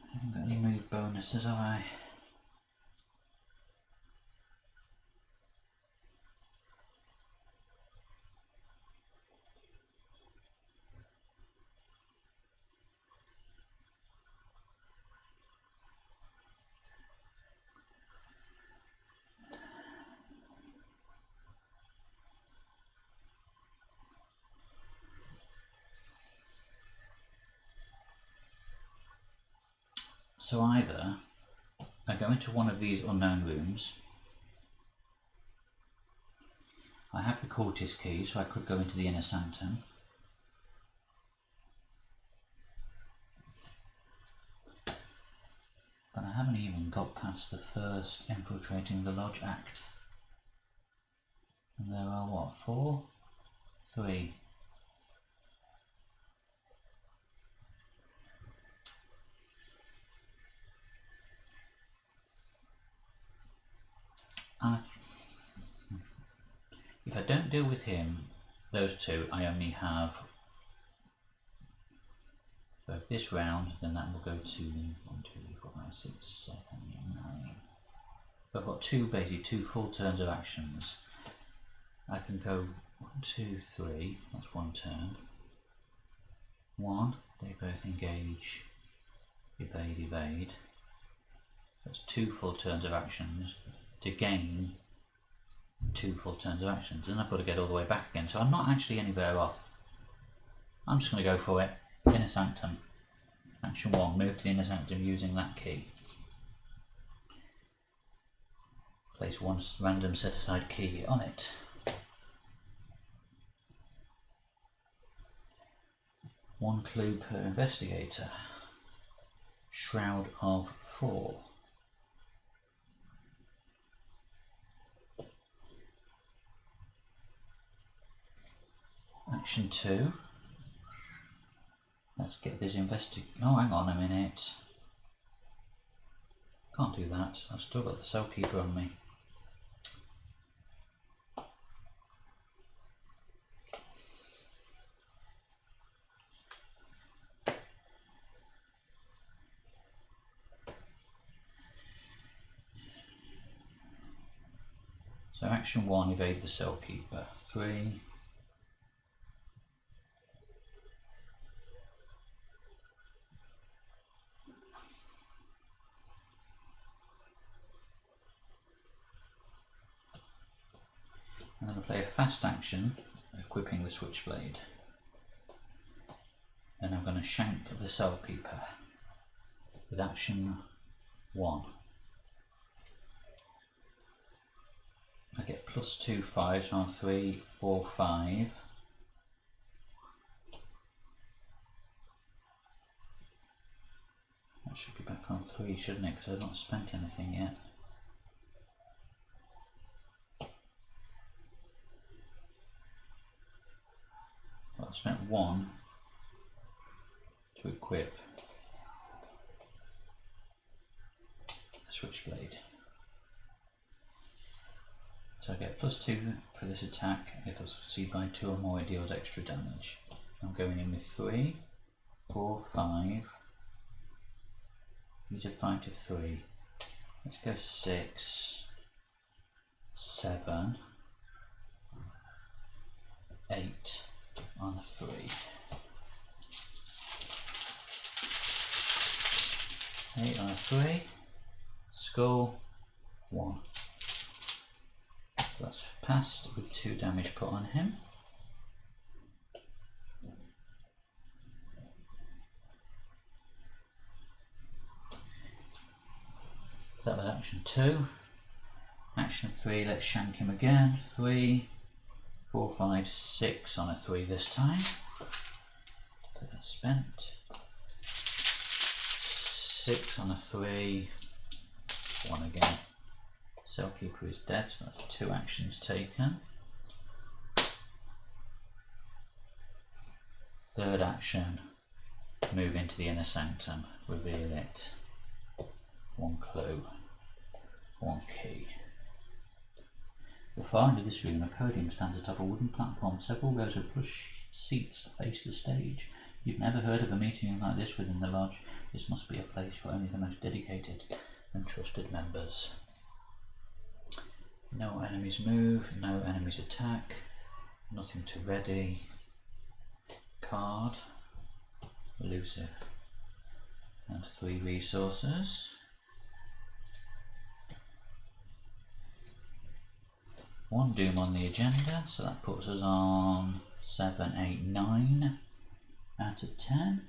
I haven't got any move bonuses, have I? So either I go into one of these unknown rooms. I have the cultist key, so I could go into the inner sanctum. But I haven't even got past the first infiltrating the lodge act. And there are what, 4? 3. If I don't deal with him, those 2, I only have. So if this round, then that will go to 1, 2, 3, 4, 5, 6, 7, 9. But I've got 2, basically 2 full turns of actions. I can go 1, 2, 3, that's 1 turn. 1, they both engage, evade, evade. That's 2 full turns of actions to gain 2 full turns of actions. Then I've got to get all the way back again, so I'm not actually any better off. I'm just going to go for it. Inner Sanctum. Action 1, move to the Inner Sanctum using that key. Place 1 random set aside key on it. One clue per investigator. Shroud of 4. Action 2. Let's get this Oh, hang on a minute. Can't do that. I've still got the Cell Keeper on me. So action 1, evade the Cell Keeper. 3. I'm going to play a fast action, equipping the Switchblade. And I'm going to shank the Cell Keeper with action 1. I get +2 5s on 3, 4, 5. That should be back on 3, shouldn't it? Because I've not spent anything yet. Well, I've spent 1 to equip the Switchblade. So I get +2 for this attack. If I succeed by 2 or more, it deals extra damage. I'm going in with 3, 4, 5. Use a 5 to 3. Let's go 6, 7, 8 on a 3. 8 on a 3. Skull 1. So that's passed with 2 damage put on him. That was action 2. Action 3, let's shank him again. 3, 4, 5, 6 on a 3 this time. So that's spent. 6 on a 3. 1 again. Cell Keeper is dead, so that's 2 actions taken. Third action, move into the inner sanctum, reveal it. 1 clue, 1 key. At the far end of this room, a podium stands atop a wooden platform. Several rows of plush seats face the stage. You've never heard of a meeting like this within the lodge. This must be a place for only the most dedicated and trusted members. No enemies move, no enemies attack, nothing to ready. Card, elusive, and 3 resources. 1 doom on the agenda, so that puts us on 7, 8, 9 out of 10.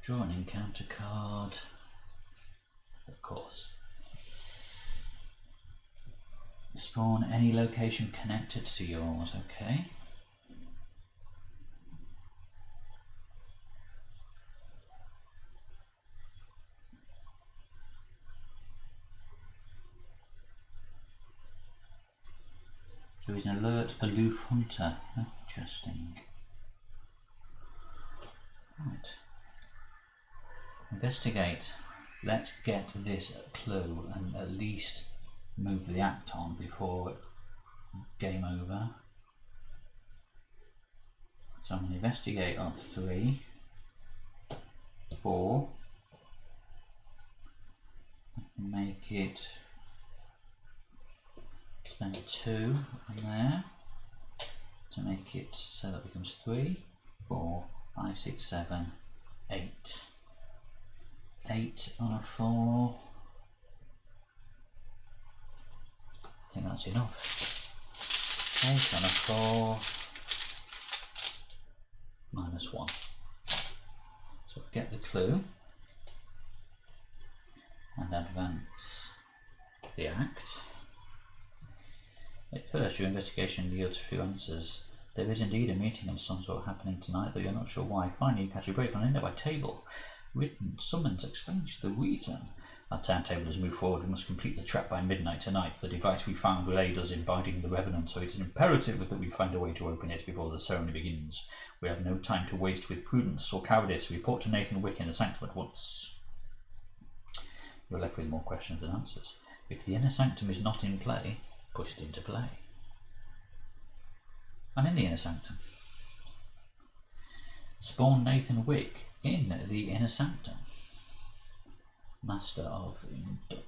Draw an encounter card, of course. Spawn any location connected to yours, okay. So he's an alert, aloof hunter. Interesting. Right. Investigate. Let's get this clue and at least move the act on before game over. So I'm going to investigate on 3, 4. I can make it spend 2 on there to make it so that becomes 3, 4, 5, 6, 7, 8. 8 on a 4. I think that's enough. 8 on a 4. -1. So get the clue and advance the act. At first, your investigation yields a few answers. There is indeed a meeting of some sort happening tonight, but you're not sure why. Finally, you catch a break on a nearby table. Written summons explains the reason. Our timetable has moved forward. We must complete the trap by midnight tonight. The device we found will aid us in biting the Revenant, so it's imperative that we find a way to open it before the ceremony begins. We have no time to waste with prudence or cowardice. Report to Nathan Wick in the sanctum at once. You're left with more questions than answers. If the inner sanctum is not in play, push it into play. I'm in the inner sanctum. Spawn Nathan Wick in the inner sanctum. Master of Indoctrination.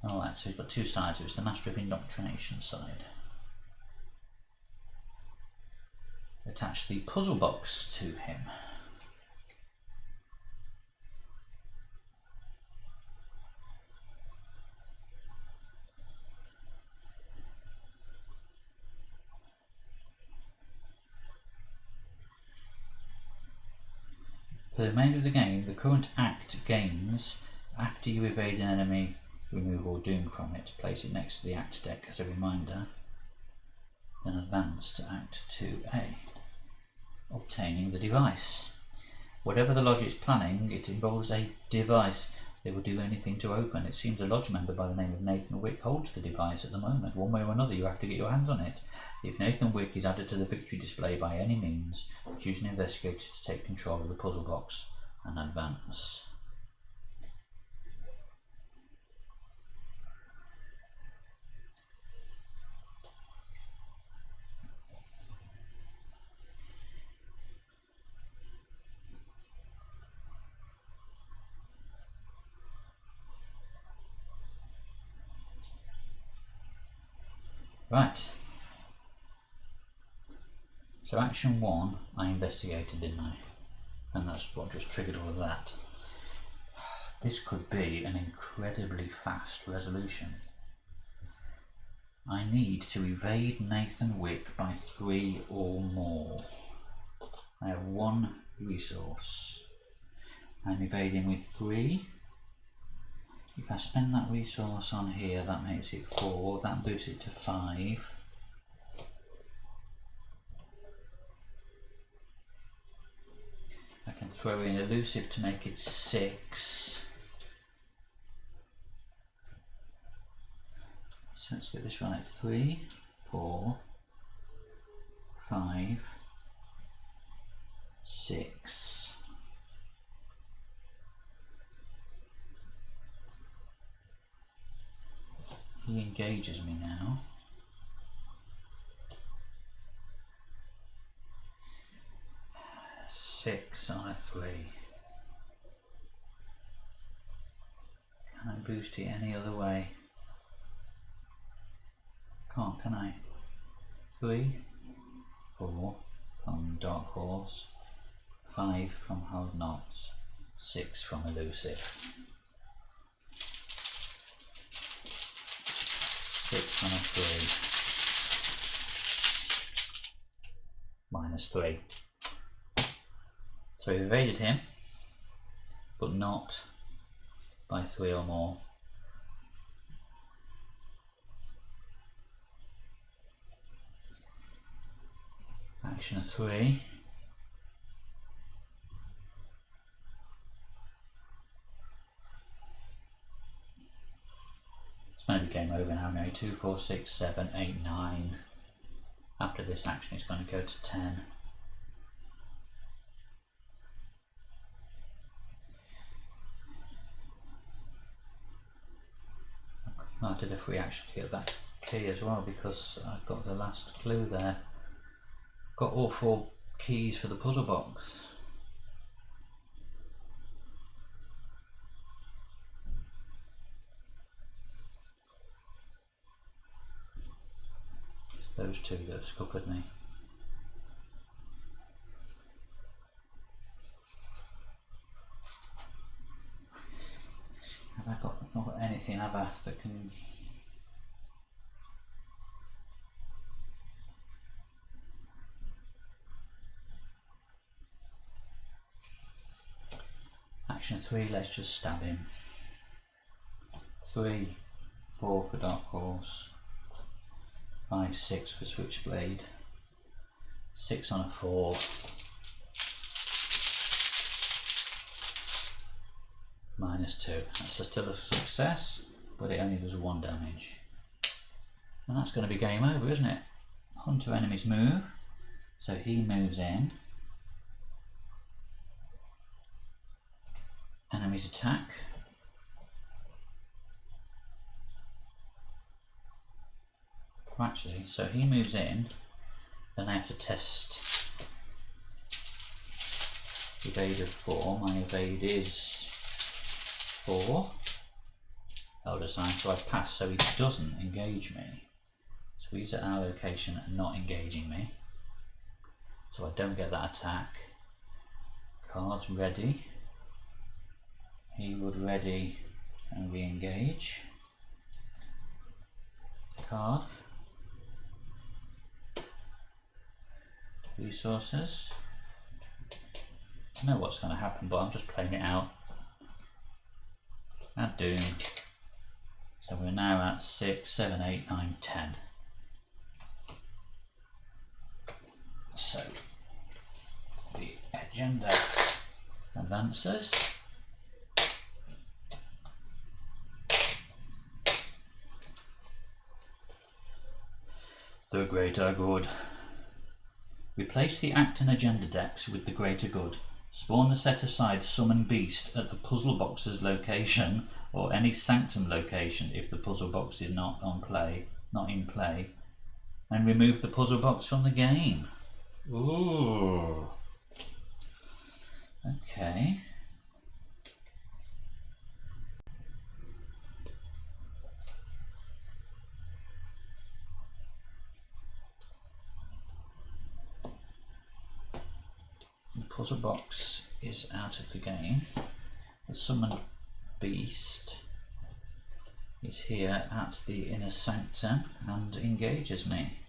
Alright, so we've got two sides. It's the Master of Indoctrination side. Attach the puzzle box to him. For the remainder of the game, the current act gains after you evade an enemy, remove or doom from it. Place it next to the act deck as a reminder. Then advance to Act 2A. Obtaining the device. Whatever the lodge is planning, it involves a device. They will do anything to open. It seems a lodge member by the name of Nathan Wick holds the device at the moment. One way or another, you have to get your hands on it. If Nathan Wick is added to the victory display by any means, choose an investigator to take control of the puzzle box and advance. Right. So action 1, I investigated, didn't I? And that's what just triggered all of that. This could be an incredibly fast resolution. I need to evade Nathan Wick by 3 or more. I have 1 resource. I'm evading with 3. If I spend that resource on here, that makes it 4. That boosts it to 5. I can throw in elusive to make it 6. So let's get this right. 3, 4, 5, 6. He engages me now. Six on a 3. Can I boost it any other way? Can't, can I? 3, 4 from Dark Horse, 5 from Hard Knots, 6 from Elusive. 6 on a 3. Minus 3. So we've evaded him, but not by 3 or more. Action 3. It's going to be game over now. Now 2, 4, 6, 7, 8, 9. After this action, it's going to go to 10. I did a free action to get that key as well because I've got the last clue there. Got all 4 keys for the puzzle box. It's those 2 that have scuppered me. Have I got, not got anything, have I, that can... Action 3, let's just stab him. 3, 4 for Dark Horse, 5, 6 for switchblade, 6 on a 4, -2. That's still a success, but it only does 1 damage. And that's going to be game over, isn't it? Hunter enemies move, so he moves in. Enemies attack. Actually, so he moves in, then I have to test evade of 4. My evade is 4. Elder sign, so I pass, so he doesn't engage me. So he's at our location and not engaging me. So I don't get that attack. Cards ready. He would ready and re-engage. Card. Resources. I know what's going to happen, but I'm just playing it out. Add Doom. So we're now at 6, 7, 8, 9, 10. So the agenda advances. The Greater Good. Replace the Act and Agenda decks with the Greater Good. Spawn the set-aside Summon Beast at the puzzle box's location or any Sanctum location if the puzzle box is not in play, and remove the puzzle box from the game. Ooh. Okay. The puzzle box is out of the game. The Summon Beast is here at the Inner Sanctum and engages me.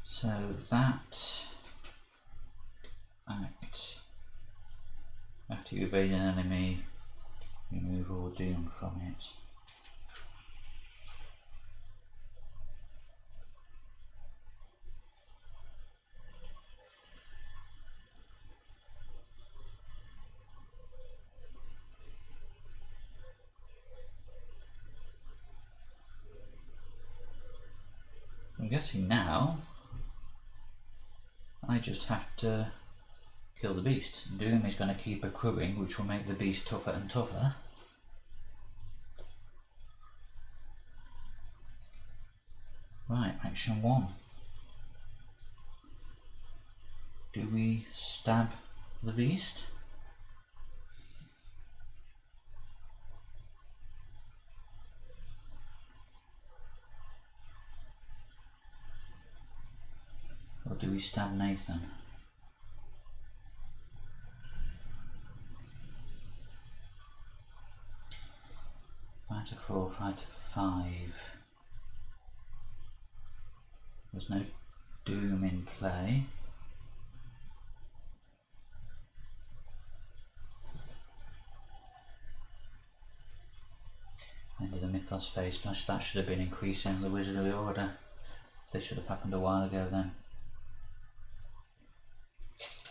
So that act, after you evade an enemy, remove all doom from it. I'm guessing now I just have to kill the beast. Doom is going to keep accruing, which will make the beast tougher and tougher. Right, action 1. Do we stab the beast? Or do we stab Nathan? Fighter 4, Fighter 5. There's no doom in play. End of the Mythos phase. That should have been increasing the Wizardry Order. This should have happened a while ago then.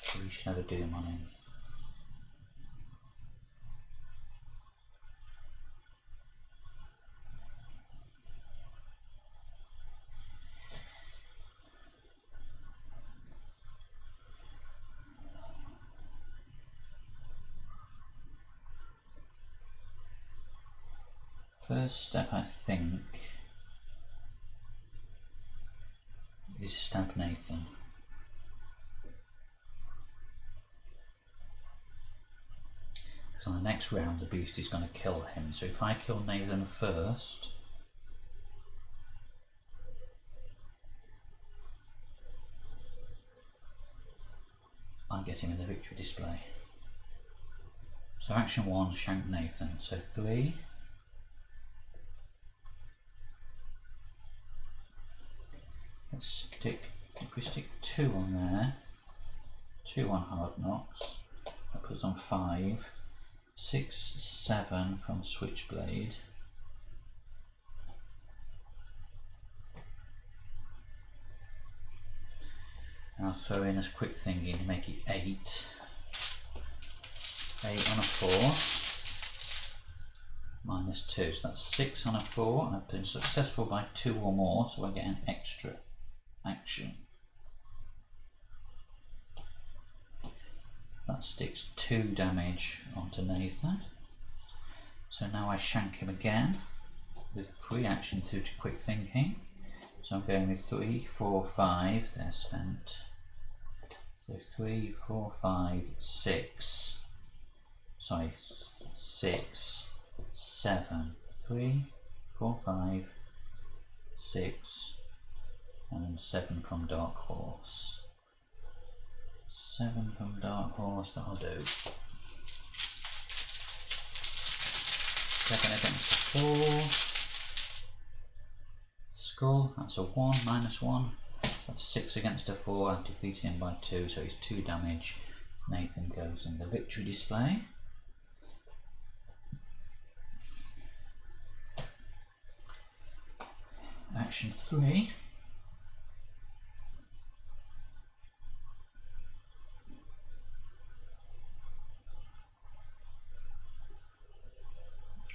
So we should have a doom on him. First step, I think, is stab Nathan. Because on the next round the beast is going to kill him. So if I kill Nathan first, I'll get him in the victory display. So action 1, shank Nathan. So 3. Let's stick, if we stick 2 on there, 2 on hard knocks, that puts on 5, 6, 7 from switchblade. And I'll throw in a quick thinking to make it 8. 8 on a 4, minus 2, so that's 6 on a 4. I've been successful by 2 or more, so I get an extra action. That sticks 2 damage onto Nathan. So now I shank him again with a free action through to quick thinking. So I'm going with 3, 4, 5, they're spent. So 3, 4, 5, 6. Sorry, 6, 7, 3, 4, 5, 6, and then 7 from Dark Horse. 7 from Dark Horse, that'll do. 7 against 4. Skull, that's a 1, minus 1. That's 6 against a 4, I've defeated him by 2, so he's 2 damage. Nathan goes in the victory display. Action 3.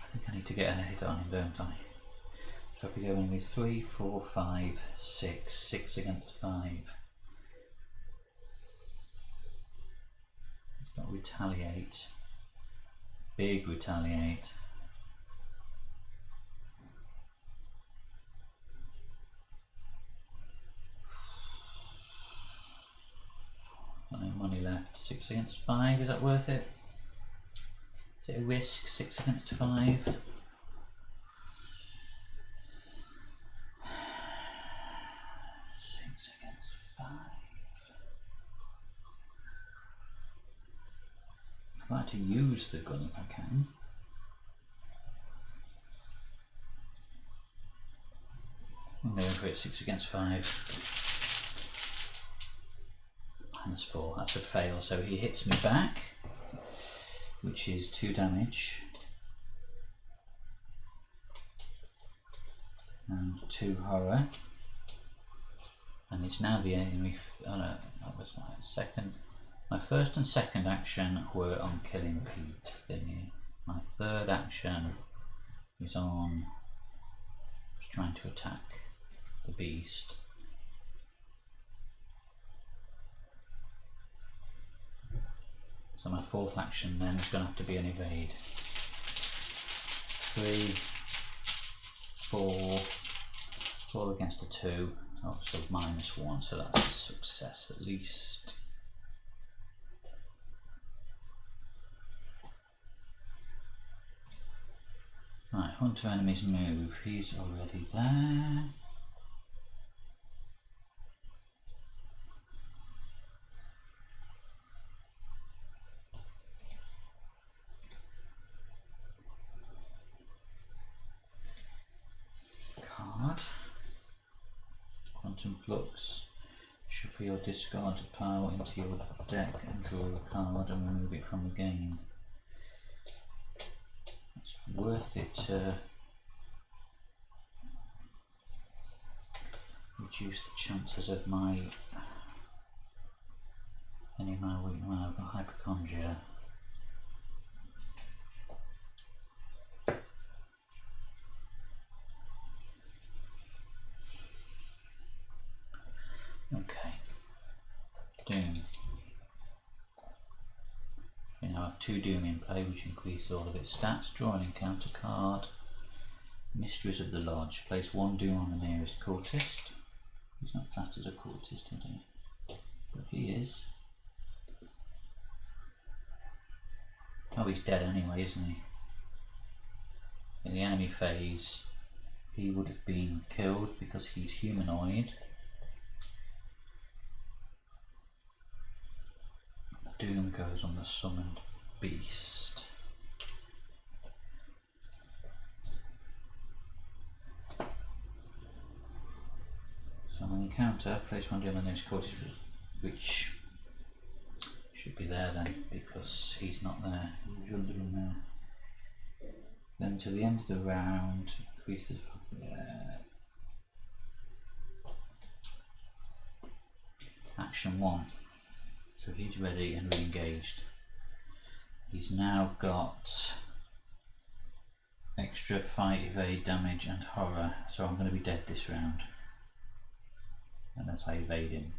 I think I need to get a hit on him, don't I? So I'll be going with 3, 4, 5, 6, 6 against 5. He's got retaliate. Big retaliate. Got no money left. 6 against 5, is that worth it? Is it a risk? 6 against 5. 6 against 5. I'd like to use the gun if I can. I'm going for it. 6 against 5. Minus 4, that's a fail, so he hits me back, which is 2 damage and 2 horror, and it's now the enemy. Oh no, that was my second. My first and second action were on killing Pete thingy. My third action is on trying to attack the beast. So my fourth action then is going to have to be an evade. 3, 4, 4 against a 2, oh, so minus 1, so that's a success at least. Right, hunt to enemy's move, he's already there. Quantum Flux. Shuffle your discarded pile into your deck and draw a card and remove it from the game. It's worth it to reduce the chances of my any of my weak. Well, I've got hypochondria. Okay, Doom. We now have 2 Doom in play, which increase all of its stats. Draw an encounter card. Mistress of the Lodge. Place 1 Doom on the nearest cultist. He's not classed as a cultist, is he? But he is. Oh, he's dead anyway, isn't he? In the enemy phase, he would have been killed because he's humanoid. Doom goes on the summoned beast. So on encounter, place one Doom on those courses, which should be there then, because he's not there. He's under him now. Then to the end of the round, increase the action 1. So he's ready and re-engaged. He's now got extra fight, evade, damage and horror, so I'm going to be dead this round unless I evade him.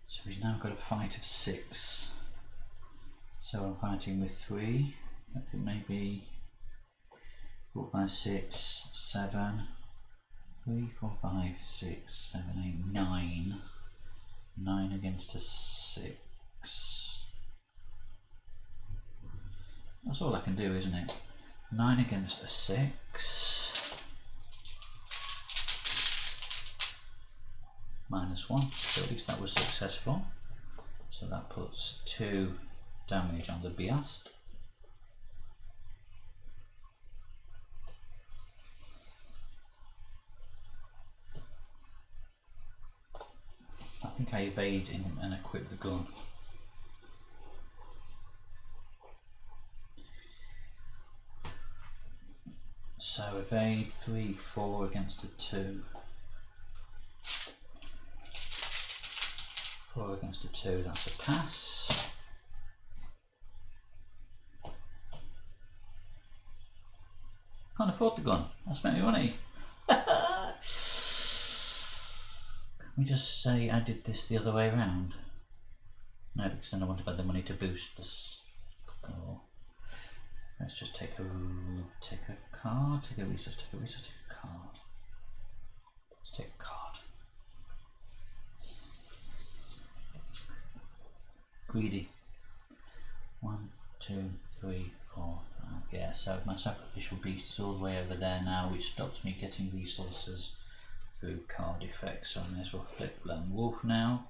So he's now got a fight of 6. So I'm fighting with 3. That could maybe 4, 5, 6, 7. 3, 4, 5, 6, 7, 8, 9. 9 against a 6. That's all I can do, isn't it? 9 against a 6. -1. So at least that was successful. So that puts 2 damage on the beast. I think I evade him and equip the gun. So evade 3, 4 against a 2. 4 against a 2, that's a pass. Can't afford the gun, I spent my money. Can we just say I did this the other way around? No, because then I wouldn't have had the money to boost this. Oh. Let's just take a card, take a resource, take a resource, take a card. Let's take a card. Greedy. 1, 2, 3, 4, 5. Yeah, so my sacrificial beast is all the way over there now, which stops me getting resources through card effects. So I may as well flip Lone Wolf now.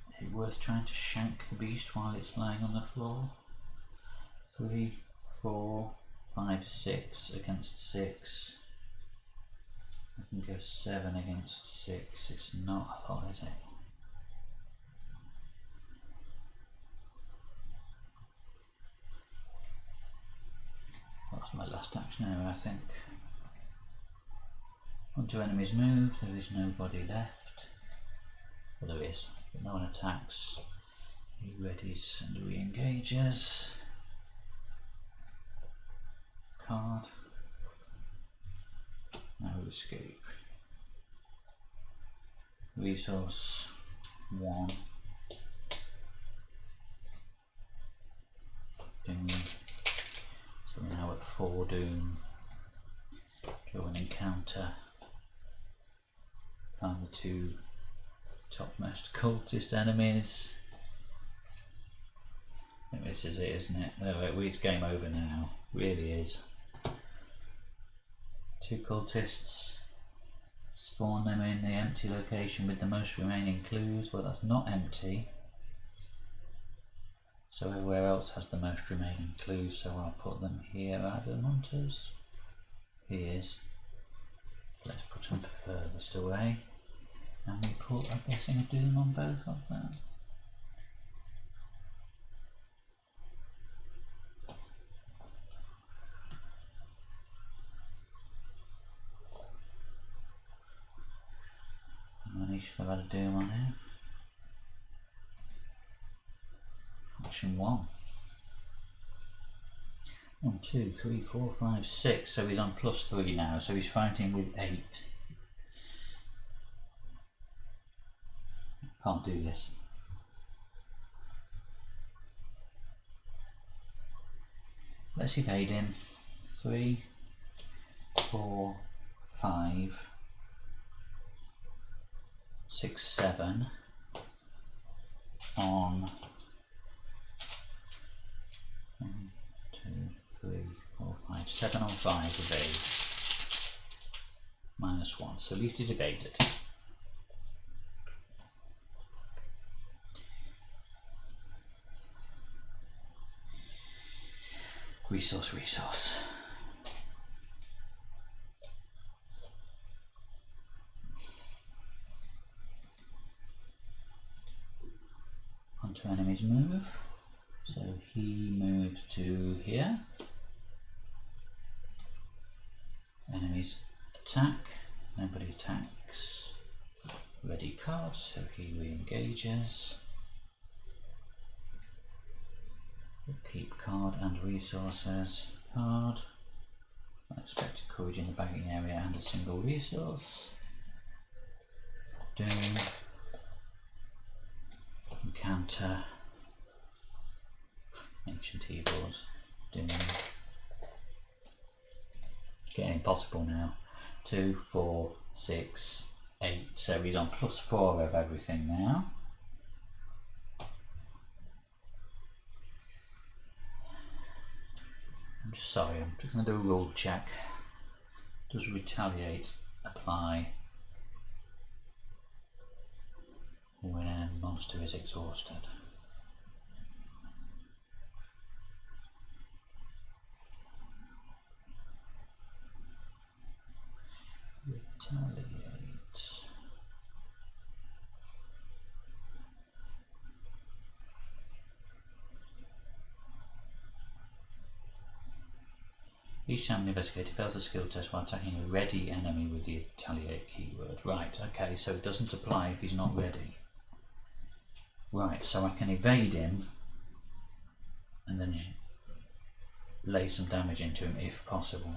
Is it worth trying to shank the beast while it's lying on the floor? 3, 4, 5, 6 against 6. I can go 7 against 6. It's not a lot, is it? That's my last action anyway, I think. Onto enemies move, there is nobody left. Well, there is, but no one attacks. He readies and re-engages. Card. Now escape. Resource 1. Doom. So we're now at 4 Doom. Draw an encounter. Find the 2 topmost cultist enemies. I think this is it, isn't it? It's game over now. Really is. 2 cultists. Spawn them in the empty location with the most remaining clues. Well, that's not empty. So everywhere else has the most remaining clues, so I'll put them here. Adam Hunters. Here's. Let's put them furthest away. And we put, I'm guessing, a Doom on both of them. And he should have had a Doom on him. Action 1. 1, 2, 3, 4, 5, 6. So he's on +3 now, so he's fighting with 8. Can't do this. Let's evade him. 3, 4, 5, 6, 7 on 1, 2, 3, 4, 5, 7 on 5 evade. -1, so at least he's evaded. Resource. Onto enemy's move. So he moves to here. Enemies attack. Nobody attacks. Ready card, so he re-engages. Keep card and resources. Card. Unexpected courage in the bagging area and a single resource. Doom. Encounter. Ancient evils. Doom. Getting impossible now. 2, 4, 6, 8. So he's on +4 of everything now. I'm just sorry, I'm just going to do a rule check. Does retaliate apply when a monster is exhausted? Retaliate. Each time an investigator fails a skill test while attacking a ready enemy with the retaliate keyword. Right, okay, so it doesn't apply if he's not ready. Right, so I can evade him and then lay some damage into him if possible.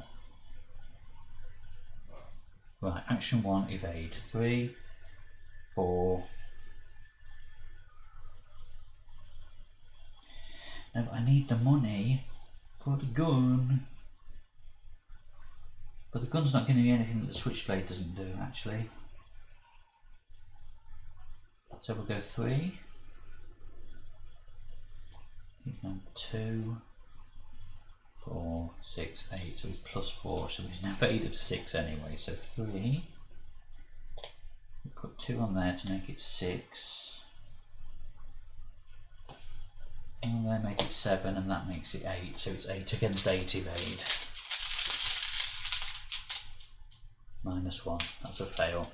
Right, action 1, evade. 3, 4. No, but I need the money for the gun. But the gun's not giving me anything that the switchblade doesn't do, actually. So we'll go 3. He's going 2, 4, 6, 8. So he's +4. So he's an evade of 6 anyway. So 3. We'll put 2 on there to make it 6. And there make it 7, and that makes it 8. So it's 8 against 8 evade. -1, that's a fail.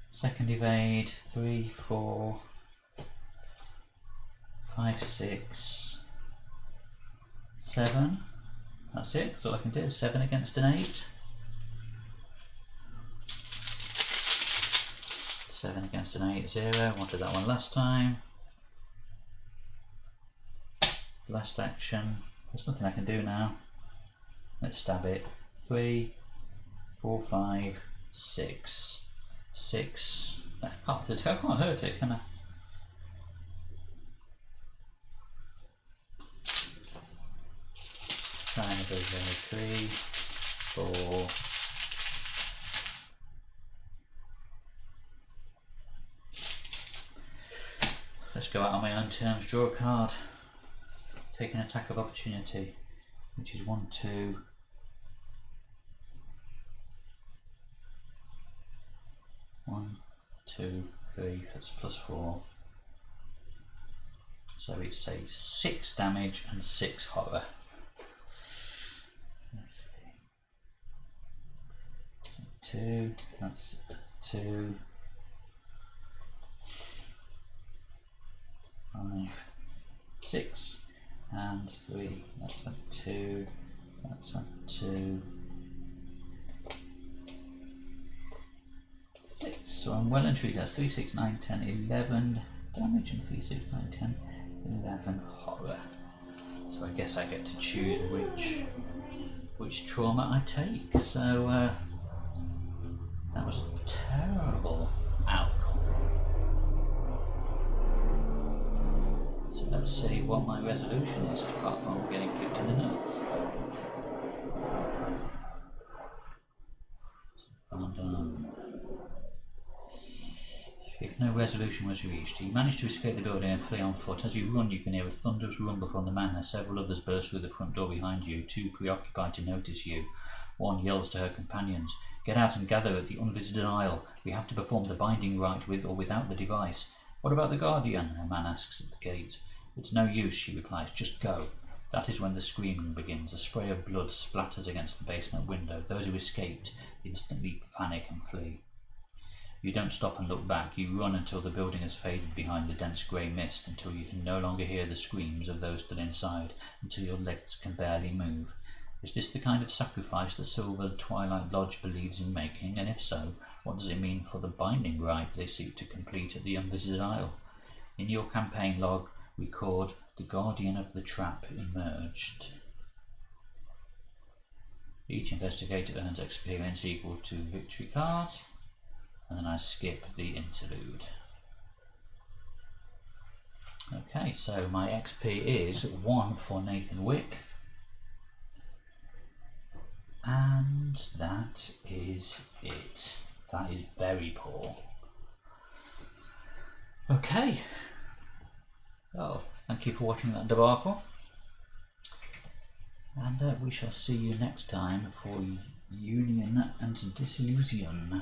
Second evade, 3, 4, 5, 6, 7. That's it, that's all I can do. 7 against an 8. 7 against an 8, 0. Wanted that one last time. Last action. There's nothing I can do now. Let's stab it. 3, 4, 5, 6. 6. I can't hurt it, can I? Trying to go 3, 4. Let's go out on my own terms, draw a card. Take an attack of opportunity, which is 1, 2. 1, 2, 3, that's +4. So it's a 6 damage and 6 horror. 2, that's 2. 5, 6. And 3, that's a 2, that's a 2, 6, so I'm well and truly, that's 3, 6, 9, 10, 11 damage, and 3, 6, 9, 10, 11 horror. So I guess I get to choose which trauma I take, so that was a terrible outcome. So let's see what my resolution is, apart from getting kicked in the nuts. Undone. If no resolution was reached, you manage to escape the building and flee on foot. As you run, you can hear a thunderous rumble from the manor. Several others burst through the front door behind you, too preoccupied to notice you. One yells to her companions, "Get out and gather at the unvisited isle. We have to perform the binding rite with or without the device." "What about the guardian?" a man asks at the gate. "It's no use," she replies. "Just go." That is when the screaming begins. A spray of blood splatters against the basement window. Those who escaped instantly panic and flee. You don't stop and look back. You run until the building has faded behind the dense grey mist, until you can no longer hear the screams of those still inside, until your legs can barely move. Is this the kind of sacrifice the Silver Twilight Lodge believes in making? And if so, what does it mean for the binding rite they seek to complete at the Unvisited Isle? In your campaign log, record the Guardian of the Trap emerged. Each investigator earns experience equal to victory cards. And then I skip the interlude. Okay, so my XP is 1 for Nathan Wick. And that is it. That is very poor. Okay. Well, thank you for watching that debacle. And we shall see you next time for Union and Disillusion.